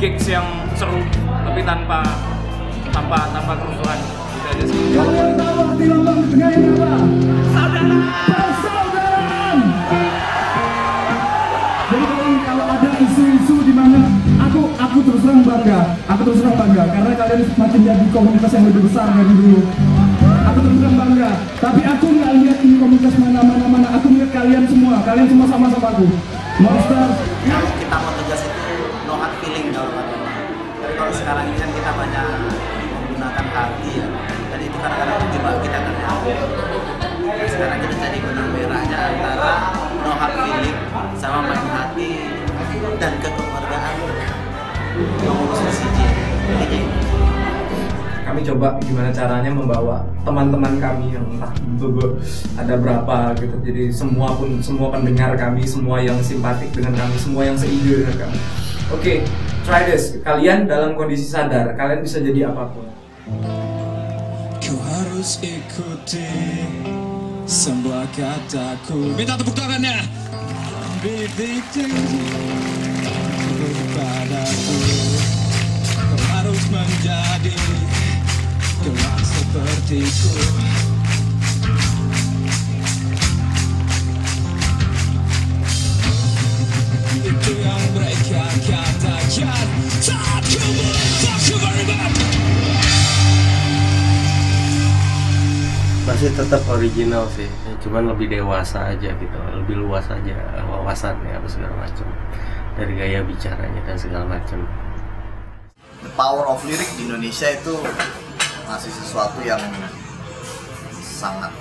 Gigs yang seru tapi tanpa kerusuhan, gitu aja sih. Kalian tahu di lambang dengan apa? Persaudaraan. Jadi kalau ada isu-isu di mana aku terus terang bangga karena kalian semakin jadi komunitas yang lebih besar dari dulu. Aku terus terang bangga, tapi aku nggak lihat ini komunitas mana. Aku lihat kalian semua sama-sama aku. Monster. Kalau kita mau tegas itu no hard feeling kalau kata orang. Tapi kalau sekarang ini kan kita banyak menggunakan hati ya, dan itu kadang-kadang menjebak kita kan ya. Nah, sekarang kita jadi benang merahnya antara no hard feeling sama main hati dan kekeluargaan mengurus Persija. Kami coba gimana caranya membawa teman-teman kami yang entah ada berapa gitu, jadi semua pendengar kami, semua yang simpatik dengan kami, semua yang seide dengan kami. Oke, try this. Kalian dalam kondisi sadar, kalian bisa jadi apapun. Kau harus ikuti semua kataku. Minta tepuk tangannya. Bibit janji kepadaku, kau harus menjadi kelak sepertiku. Itu yang mereka katakan saat ku menetapku very bad. Masih tetap original sih, cuman lebih dewasa aja gitu, lebih luas aja wawasannya apa segala macam, dari gaya bicaranya dan segala macam. The power of lyric di Indonesia itu masih sesuatu yang sangat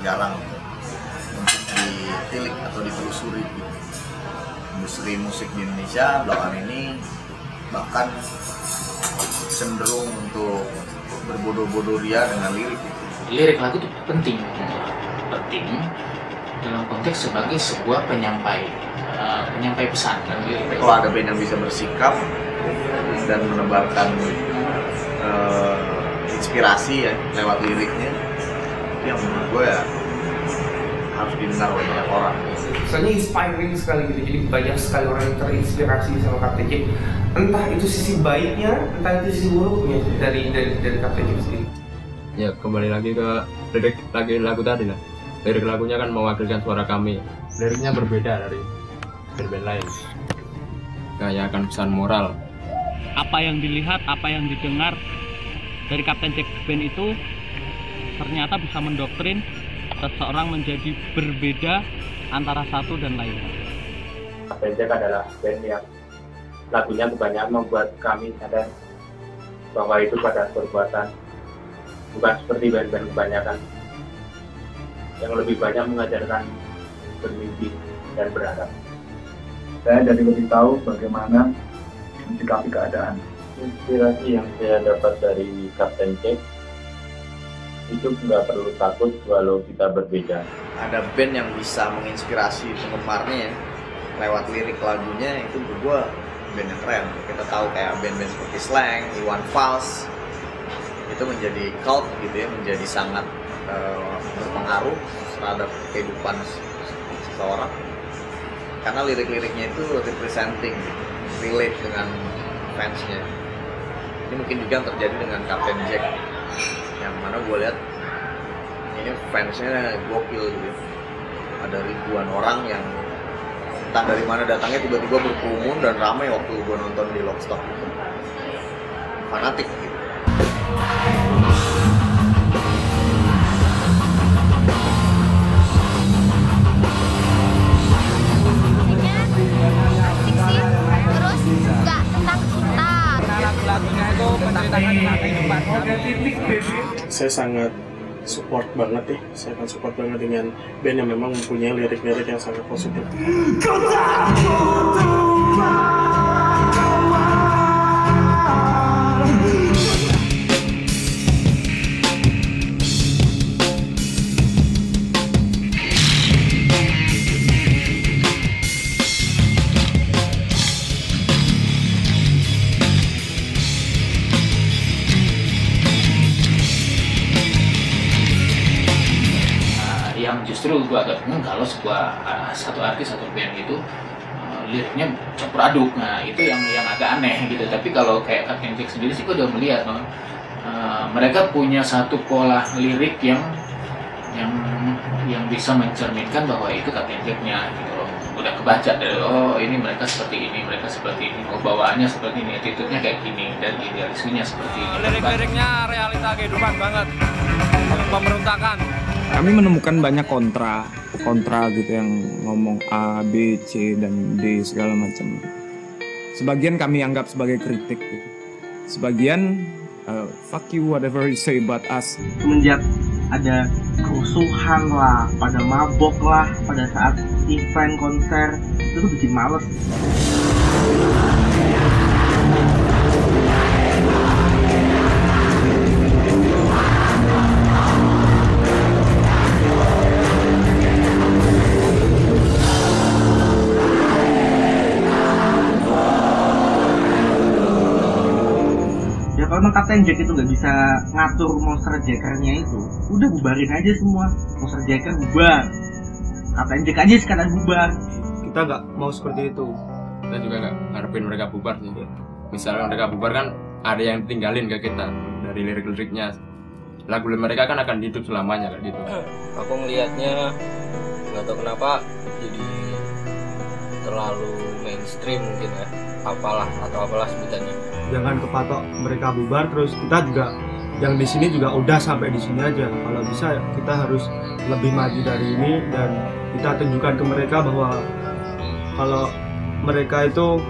jarang untuk ditilik atau ditelusuri. Industri musik di Indonesia belakangan ini bahkan cenderung untuk berbodoh-bodoh ria dengan lirik. Lirik lagu itu penting dalam konteks sebagai sebuah penyampai pesan dan lirik. Kalau ada band yang bisa bersikap dan menebarkan inspirasi ya lewat liriknya, yang menurut gue ya harus didengar oleh banyak orang. Soalnya inspiring sekali gitu, jadi banyak sekali orang yang terinspirasi sama Kapten Jack. entah itu sisi baiknya, entah itu sisi buruknya dari Kapten Jack sendiri. Ya kembali lagi ke lirik lagu tadi lah. Lirik lagunya kan mewakilkan suara kami. Liriknya berbeda dari band-band lain. Kayak akan pesan moral. Apa yang dilihat, apa yang didengar dari Kapten Jack Band itu ternyata bisa mendoktrin seseorang menjadi berbeda antara satu dan lainnya. Kapten Jack adalah band yang lagunya kebanyakan membuat kami sadar bahwa itu pada perbuatan, bukan seperti band-band kebanyakan yang lebih banyak mengajarkan bermimpi dan berharap. Saya jadi lebih tahu bagaimana mensikapi keadaan. Inspirasi yang saya dapat dari Kapten Jack itu nggak perlu takut walau kita berbeda. Ada band yang bisa menginspirasi penggemarnya lewat lirik lagunya, itu menurut gue band yang keren. Kita tahu kayak band-band seperti Slang, Iwan Fals itu menjadi cult gitu ya, menjadi sangat berpengaruh terhadap kehidupan seseorang karena lirik-liriknya itu representing, relate dengan fansnya. Ini mungkin juga yang terjadi dengan Kapten Jack, yang mana gue lihat ini fansnya gokil gitu. Ada ribuan orang yang entah dari mana datangnya tiba-tiba berkerumun dan ramai waktu gue nonton di Lockstock gitu. Fanatik gitu. Saya sangat support banget ya, saya akan support banget dengan band yang memang mempunyai lirik-lirik yang sangat positif. Justru gue agak bingung kalau satu artis atau band itu liriknya campur aduk. Nah itu yang agak aneh gitu. Tapi kalau kayak Kapten Jack sendiri sih gue udah melihat mereka punya satu pola lirik yang bisa mencerminkan bahwa itu Kapten Jack-nya gitu loh. Udah kebaca dari ini mereka seperti ini, mereka seperti ini, bawaannya seperti ini, attitude-nya kayak gini, dan idealismenya seperti ini. Lirik-liriknya realita kehidupan banget, pemberontakan. Kami menemukan banyak kontra gitu yang ngomong A, B, C, dan D segala macam. Sebagian kami anggap sebagai kritik gitu. Sebagian fuck you whatever you say about us. Semenjak ada kerusuhan lah, pada mabok lah, pada saat event konser, itu tuh bikin males. Kalau Kapten Jack itu nggak bisa ngatur Monster Jacker-nya itu, udah bubarin aja semua. Monster Jacker bubar, Kapten Jack aja sekadar bubar. Kita nggak mau seperti itu. Kita juga nggak ngarepin mereka bubar sih. Misalnya mereka bubar kan ada yang tinggalin ke kita dari lirik-liriknya. Lagu mereka kan akan hidup selamanya kan gitu. Aku ngelihatnya nggak tahu kenapa jadi terlalu mainstream mungkin ya, apalah sebutannya. Jangan kepatok mereka bubar, terus kita juga yang di sini juga udah sampai di sini aja. Kalau bisa kita harus lebih maju dari ini dan kita tunjukkan ke mereka bahwa kalau mereka itu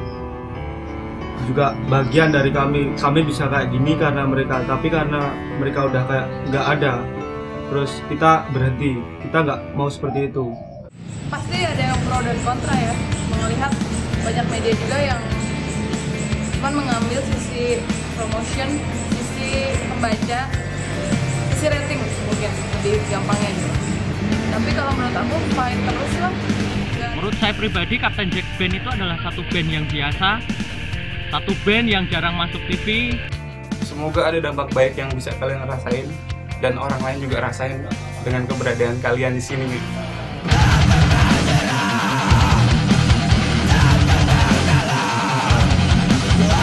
juga bagian dari kami. Kami bisa kayak gini karena mereka, tapi karena mereka udah kayak nggak ada, terus kita berhenti. Kita nggak mau seperti itu. Pasti ada yang pro dan kontra ya. Melihat banyak media juga yang cuman mengambil sisi promotion, sisi pembaca, sisi rating mungkin lebih gampangnya gitu. Tapi kalau menurut aku fine terus lah. Menurut saya pribadi Kapten Jack Band itu adalah satu band yang biasa, satu band yang jarang masuk TV. Semoga ada dampak baik yang bisa kalian rasain dan orang lain juga rasain dengan keberadaan kalian di sini. Yeah.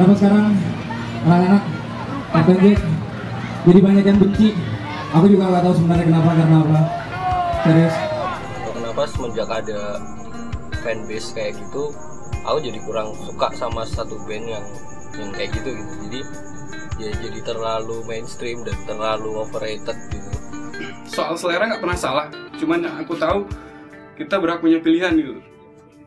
Kenapa sekarang anak-anak Kapten Jack jadi banyak yang benci? Aku juga nggak tahu sebenarnya kenapa, karena apa. Serius. Kenapa semenjak ada fanbase kayak gitu, aku jadi kurang suka sama satu band yang kayak gitu. Jadi ya jadi terlalu mainstream dan terlalu overrated gitu. Soal selera nggak pernah salah, cuman yang aku tahu kita berhak punya pilihan gitu.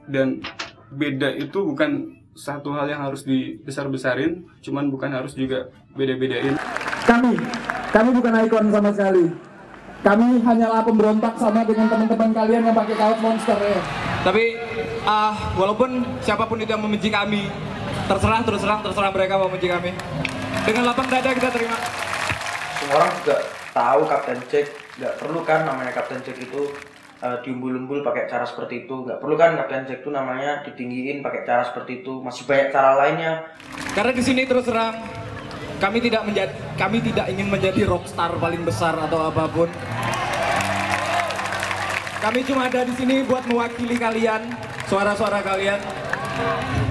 Dan beda itu bukan satu hal yang harus dibesar-besarin, cuman bukan harus juga beda-bedain. Kami bukan ikon sama sekali. Kami hanyalah pemberontak sama dengan teman-teman kalian yang pakai kaos Monster ya. Tapi walaupun siapapun itu yang membenci kami, terserah mereka mau membenci kami. Dengan lapang dada kita terima. Semua orang juga tahu Kapten Jack, nggak perlu kan namanya Kapten Jack itu diumbul-umbul pakai cara seperti itu. Nggak perlu kan Kapten Jack itu namanya ditinggiin pakai cara seperti itu. Masih banyak cara lainnya. Karena di sini terus terang kami tidak ingin menjadi rockstar paling besar atau apapun. Kami cuma ada di sini buat mewakili kalian, suara-suara kalian.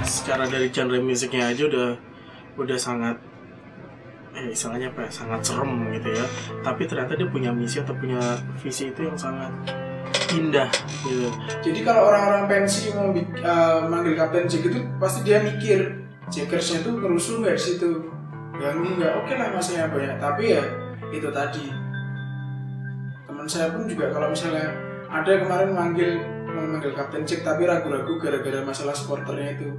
Secara dari genre musiknya aja udah sangat istilahnya apa ya, sangat serem gitu ya. Tapi ternyata dia punya misi atau punya visi itu yang sangat indah gitu. Jadi kalau orang-orang pensi mau manggil Kapten Jack itu pasti dia mikir Jackersnya tuh ngerusuh nggak di situ. Ganggu nggak, oke lah masanya banyak. Tapi ya itu tadi, teman saya pun juga kalau misalnya ada kemarin mau manggil Kapten Jack tapi ragu-ragu gara-gara masalah supporternya itu.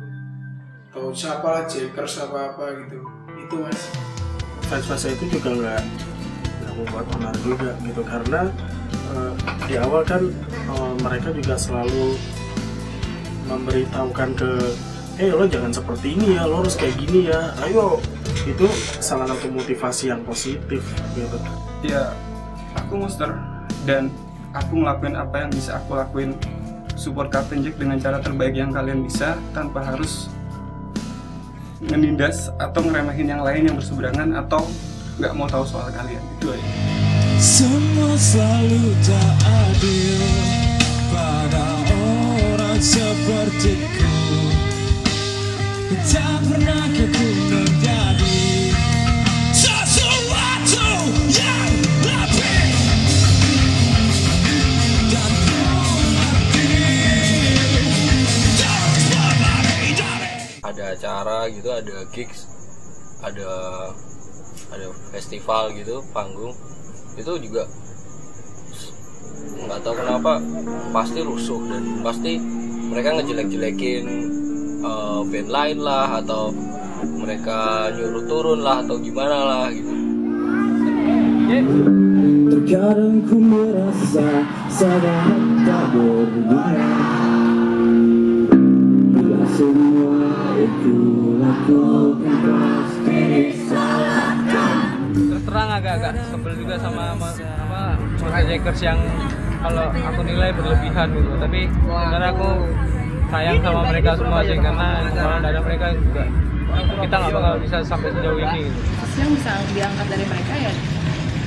Tahu siapa lah Jackers apa gitu. Itu mas. Fans itu juga nggak membuat onar juga gitu, karena di awal kan mereka juga selalu memberitahukan ke lo jangan seperti ini ya, lo harus kayak gini ya, ayo. Itu salah satu motivasi yang positif gitu. Ya, aku Monster dan aku ngelakuin apa yang bisa aku lakuin, support Kapten Jack dengan cara terbaik yang kalian bisa tanpa harus menindas atau ngeremehin yang lain yang berseberangan atau nggak mau tahu soal kalian. Itu aja. Semua selalu tak adil pada orang sepertiku. Tak pernah aku menjadi sesuatu yang lebih dan ada acara gitu, ada gigs, ada festival gitu, panggung itu juga nggak tahu kenapa pasti rusuh dan pasti mereka ngejelek-jelekin band lain lah, atau mereka nyuruh turun lah, atau gimana lah gitu. Terkadang ku merasa sangat tak berguna bila semua itu lakukan pasti disalahkan. Terus terang agak sebel juga sama Jackers yang kalau aku nilai berlebihan gitu, tapi karena aku sayang sama mereka semua sih, karena kalau ada mereka juga kita nggak bakal bisa sampai sejauh ini gitu. Yang bisa diangkat dari mereka ya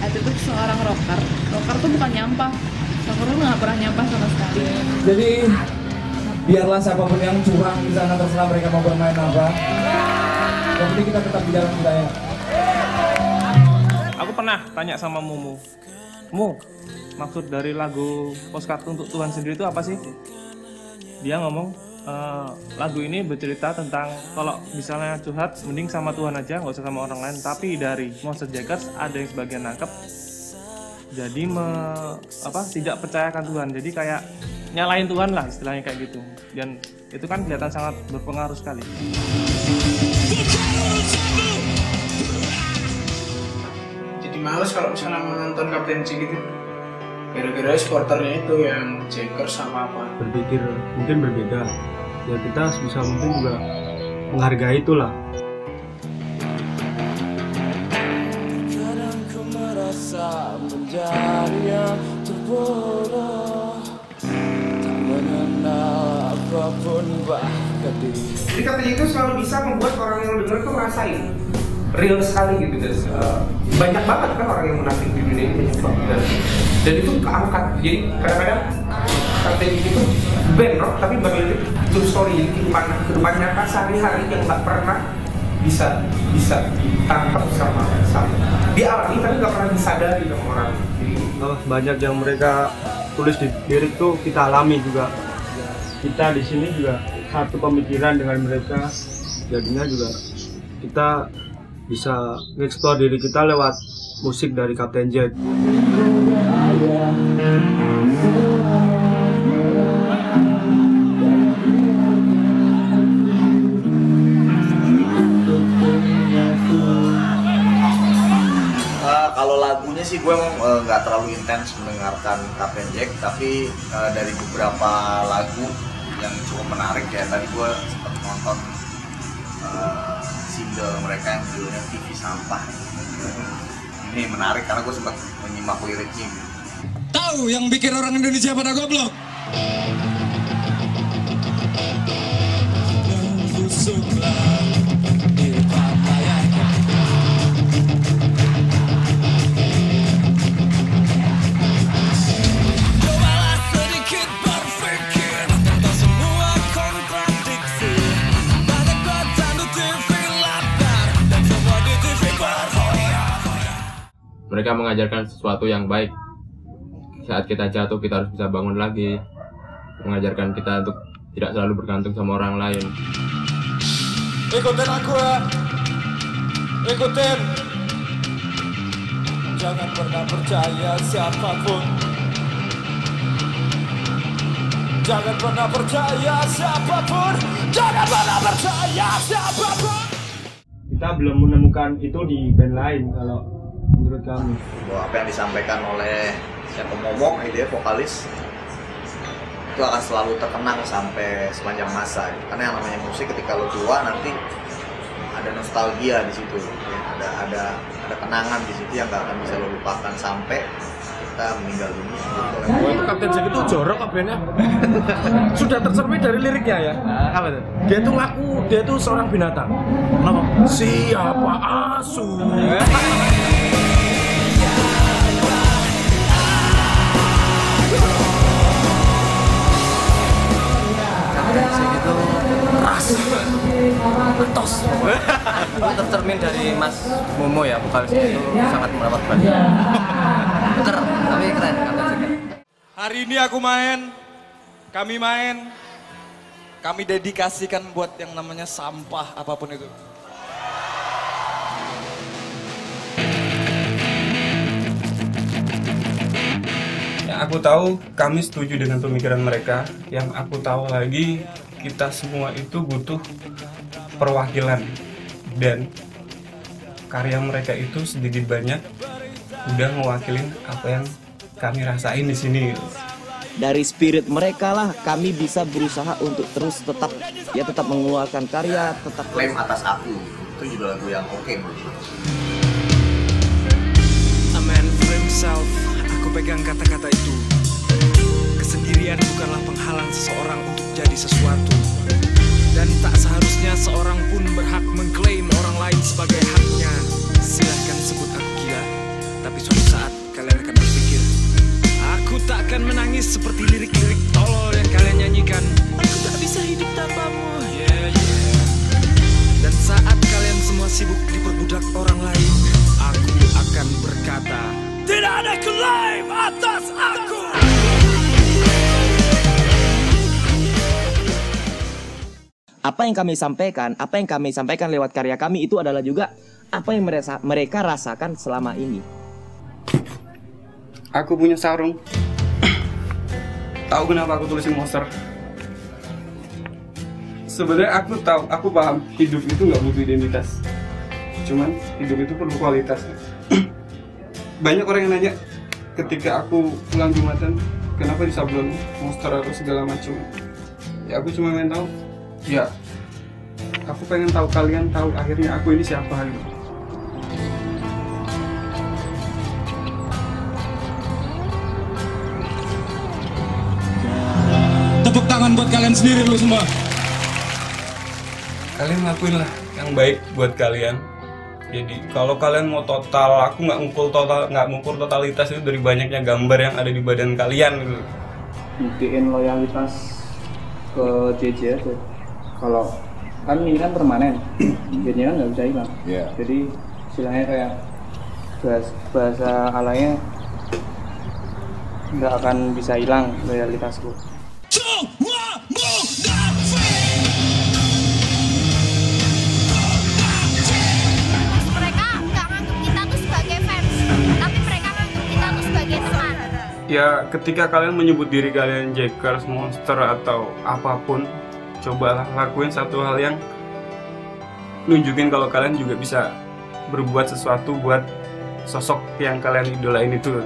attitude seorang rocker tuh bukan nyampah, rocker tuh nggak pernah nyampah sama sekali. Jadi biarlah siapapun yang curang di sana, terserah mereka mau bermain apa, yang penting kita tetap di dalam budaya. Aku pernah tanya sama Mu, maksud dari lagu Postcard Untuk Tuhan Sendiri itu apa sih? Dia ngomong, lagu ini bercerita tentang kalau misalnya curhat mending sama Tuhan aja, nggak usah sama orang lain. Tapi dari Monster Jackers ada yang sebagian nangkep, jadi tidak percayakan Tuhan, jadi kayak nyalain Tuhan lah istilahnya kayak gitu. Dan itu kan kelihatan sangat berpengaruh sekali. Jadi males kalau misalnya mau nonton Kapten Jack gitu, gara-gara supporternya itu yang Jackers sama apa. Berpikir mungkin berbeda, ya kita sebisa mungkin juga menghargai itulah. Kadang ku merasa menjadi yang terbodoh, tak mengenal apapun bahkan diri. Jadi Kapten Jack itu selalu bisa membuat orang yang dengar tuh ngerasain real sekali gitu. Banyak banget kan orang yang munafik di dunia ini, banyak banget. Dan itu keangkat. Jadi kadang-kadang Kapten Jack itu band rock tapi berlirik true story, kehidupan nyata sehari-hari yang nggak pernah bisa ditangkap sama dialami tapi nggak pernah disadari sama orang. Banyak yang mereka tulis di lirik tuh kita alami juga. Kita di sini juga satu pemikiran dengan mereka, jadinya juga kita bisa nge-explore diri kita lewat musik dari Captain Jack. Kalau lagunya sih gue emang nggak terlalu intens mendengarkan Captain Jack, tapi dari beberapa lagu yang cukup menarik ya, tadi gue sempat nonton single mereka yang judulnya TV Sampah. Ini menarik karena gue sempat menyimak liriknya. Tahu yang bikin orang Indonesia pada goblok? Mereka mengajarkan sesuatu yang baik. Saat kita jatuh, kita harus bisa bangun lagi. Mengajarkan kita untuk tidak selalu bergantung sama orang lain. Ikutin aku ya. Ikutin. Jangan pernah percaya siapapun. Jangan pernah percaya siapapun. Jangan pernah percaya siapapun. Kita belum menemukan itu di band lain kalau menurut kami. Bahwa apa yang disampaikan oleh siapa Momok, dia vokalis, itu akan selalu terkenang sampai sepanjang masa. Karena yang namanya musik ketika lo tua nanti ada nostalgia di situ, ya. ada kenangan di situ yang gak akan bisa lo lupakan sampai kita meninggal dunia. Oh, itu Captain Jack itu jorok bandnya. Sudah tercermin dari liriknya ya. Apa itu? Dia tuh ngaku dia tuh seorang binatang. Kenapa? Siapa asu? Itu keras, atos. Itu tercermin dari Mas Momo ya, vokalisnya itu sangat mendapat banyak. Bener, tapi keren. Hari ini aku main, kami dedikasikan buat yang namanya sampah apapun itu. Aku tahu kami setuju dengan pemikiran mereka. Yang aku tahu lagi, kita semua itu butuh perwakilan, dan karya mereka itu sedikit banyak udah mewakilin apa yang kami rasain di sini. Dari spirit mereka lah kami bisa berusaha untuk terus tetap mengeluarkan karya, tetap Klaim atas aku itu juga lagu yang oke menurut gue. A man for himself. Aku pegang kata-kata itu. Kesendirian bukanlah penghalang seseorang untuk jadi sesuatu. Dan tak seharusnya seorang pun berhak mengklaim orang lain sebagai haknya. Silahkan sebut aku gila, tapi suatu saat kalian akan berpikir, aku tak akan menangis seperti lirik-lirik tolol yang kalian nyanyikan. Aku tak bisa hidup tanpamu. Dan saat kalian semua sibuk diperbudak orang lain, aku akan berkata, tidak ada klaim atas aku. apa yang kami sampaikan lewat karya kami itu adalah juga apa yang mereka rasakan selama ini. Aku punya sarung. Tahu kenapa aku tulisin monster? Sebenarnya aku paham hidup itu nggak butuh identitas. Cuman hidup itu perlu kualitas. Banyak orang yang nanya ketika aku pulang Jumatan, kenapa di sablon monster atau segala macam. Ya aku cuma pengen tahu. Ya, aku pengen tahu kalian tahu akhirnya aku ini siapa gitu. Tepuk tangan buat kalian sendiri lu semua. Kalian lakuin lah yang baik buat kalian. Jadi kalau kalian mau total, aku nggak ngukur totalitas itu dari banyaknya gambar yang ada di badan kalian gitu. Buktiin loyalitas ke JJ aja. Kalau kan ini kan permanen, bandnya kan nggak bisa hilang. Jadi istilahnya kayak bahasa alanya nggak akan bisa hilang loyalitasku. Mereka nggak nganggap kita tuh sebagai fans, tapi mereka nganggap kita tuh sebagai teman. Ya, ketika kalian menyebut diri kalian Jackers, Monster atau apapun, cobalah lakuin satu hal yang nunjukin kalau kalian juga bisa berbuat sesuatu buat sosok yang kalian idolain itu.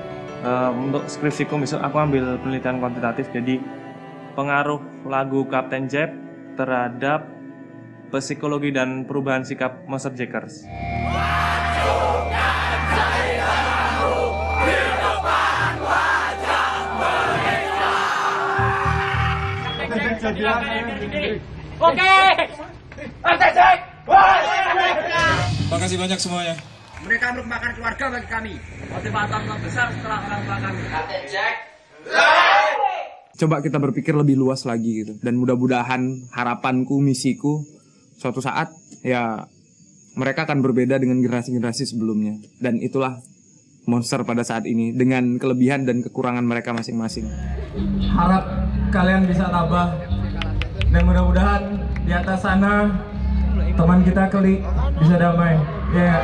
Untuk skripsiku misal aku ambil penelitian kuantitatif, jadi pengaruh lagu Captain Jack terhadap psikologi dan perubahan sikap Monster Jackers. Oke, Captain Jack. Makasih banyak semuanya. Mereka merupakan keluarga bagi kami. Motivator terbesar setelah orang tua kami. Captain Jack. Coba kita berpikir lebih luas lagi gitu. Dan mudah-mudahan harapanku, misiku, suatu saat ya mereka akan berbeda dengan generasi-generasi sebelumnya. Dan itulah Monster pada saat ini dengan kelebihan dan kekurangan mereka masing-masing. Harap kalian bisa tabah dan mudah-mudahan di atas sana teman kita Keli bisa damai. Ya.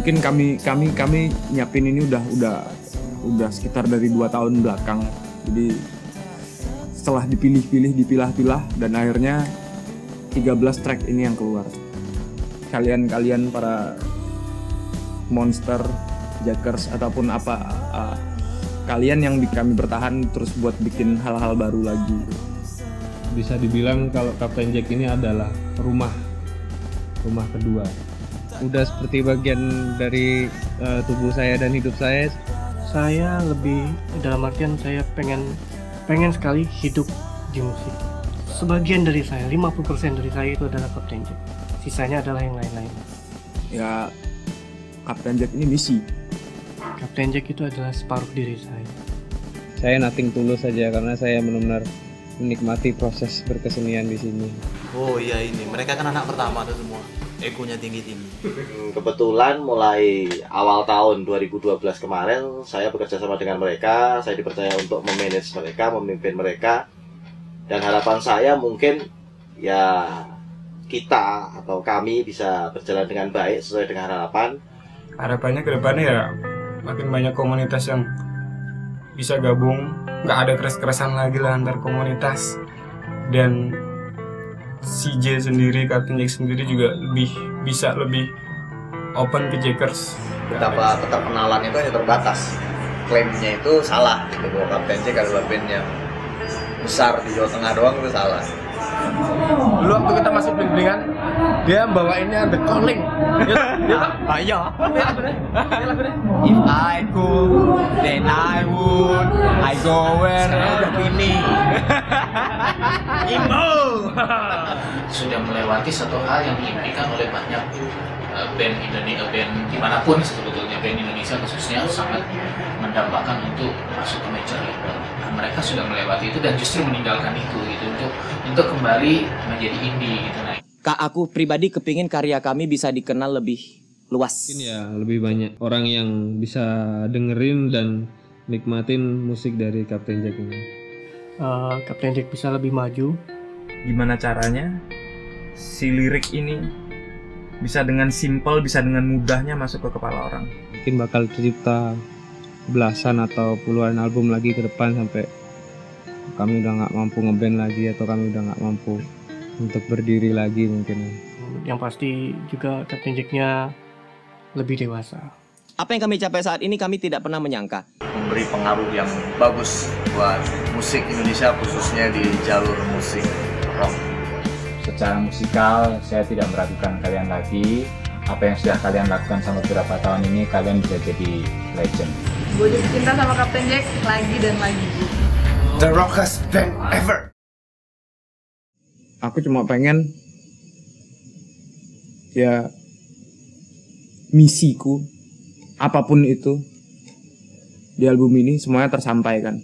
Mungkin kami nyiapin ini udah sekitar dari 2 tahun belakang. Jadi setelah dipilah-pilah dan akhirnya 13 track ini yang keluar. Kalian para Monster, Jackers ataupun apa kalian yang kami bertahan terus buat bikin hal-hal baru lagi. Bisa dibilang kalau Captain Jack ini adalah rumah kedua. Udah seperti bagian dari tubuh saya dan hidup saya. Saya lebih dalam artian saya pengen sekali hidup di musik. Sebagian dari saya, 50% dari saya itu adalah Captain Jack. Sisanya adalah yang lain-lain. Ya, Captain Jack ini misi. Captain Jack itu adalah separuh diri saya. Saya nothing tulus saja karena saya benar-benar menikmati proses berkesenian di sini. Oh iya, ini mereka kan anak pertama tuh semua. Egonya tinggi-tinggi. Kebetulan mulai awal tahun 2012 kemarin saya bekerja sama dengan mereka. Saya dipercaya untuk memanage mereka, memimpin mereka. Dan harapan saya mungkin ya kita atau kami bisa berjalan dengan baik sesuai dengan harapan. Harapannya ke depannya ya makin banyak komunitas yang bisa gabung, nggak ada keras-kerasan lagi lah antar komunitas. Dan CJ sendiri, Captain Jack sendiri juga bisa lebih open ke Jackers. Betapa keterkenalan itu hanya terbatas. Klaimnya itu salah gitu, bahwa Captain Jack adalah band yang besar di Jawa Tengah doang itu salah. Dulu waktu kita masih bling-blingan, dia bawainnya The Calling. Iya. If I could, then I would. I go where udah gini. Imo. Sudah melewati satu hal yang diimpikan oleh banyak band Indonesia, band dimanapun sebetulnya, band Indonesia khususnya sangat mendambakan untuk masuk ke major label. Nah, mereka sudah melewati itu dan justru meninggalkan itu gitu untuk kembali menjadi indie gitu. Nah, Kak, aku pribadi kepingin karya kami bisa dikenal lebih luas. Mungkin ya lebih banyak orang yang bisa dengerin dan nikmatin musik dari Captain Jack ini. Captain Jack bisa lebih maju. Gimana caranya si lirik ini bisa dengan simple, bisa dengan mudahnya masuk ke kepala orang. Mungkin bakal tercipta belasan atau puluhan album lagi ke depan sampai kami udah nggak mampu ngeband lagi atau kami udah nggak mampu untuk berdiri lagi mungkin. Yang pasti juga Captain Jack-nya lebih dewasa. Apa yang kami capai saat ini kami tidak pernah menyangka. Memberi pengaruh yang bagus buat musik Indonesia khususnya di jalur musik rock. Secara musikal saya tidak meragukan kalian lagi. Apa yang sudah kalian lakukan selama beberapa tahun ini, kalian bisa jadi legend. Gue jadi cinta sama Captain Jack lagi dan lagi. the rockest band ever. Aku cuma pengen ya misiku apapun itu di album ini semuanya tersampaikan.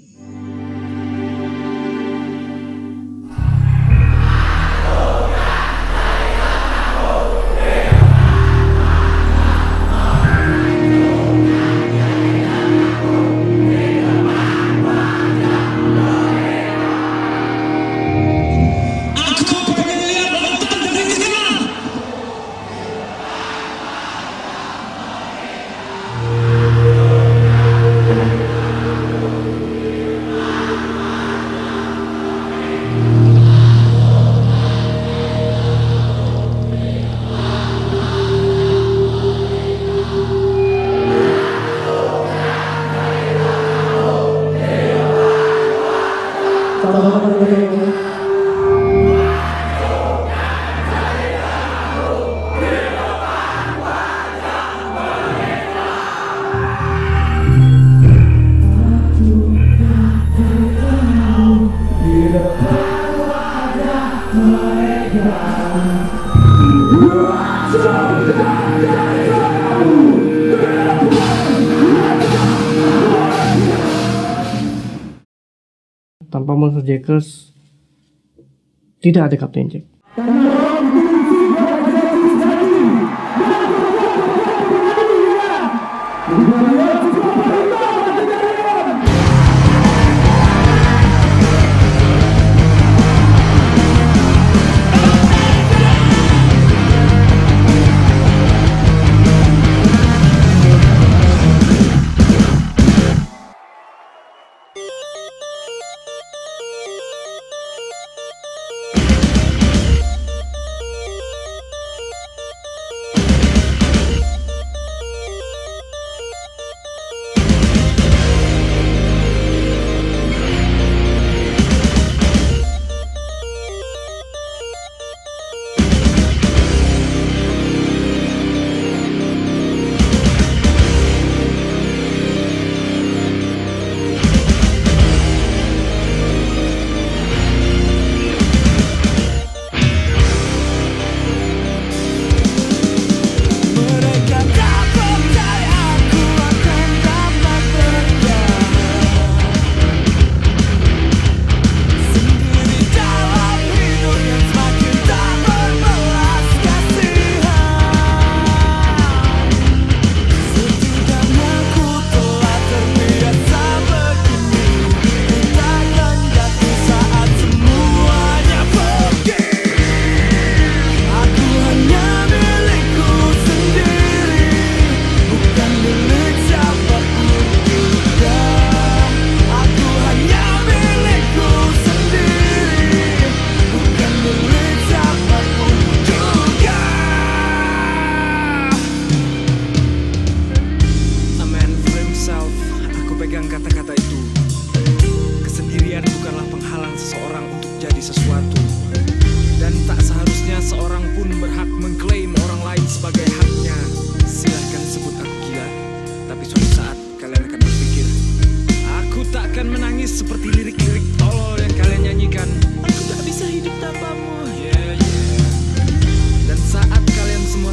Tanpa Monster Jackers tidak ada Captain Jack.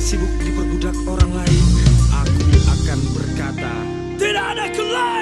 sibuk diperbudak orang lain, aku akan berkata, tidak ada kelas.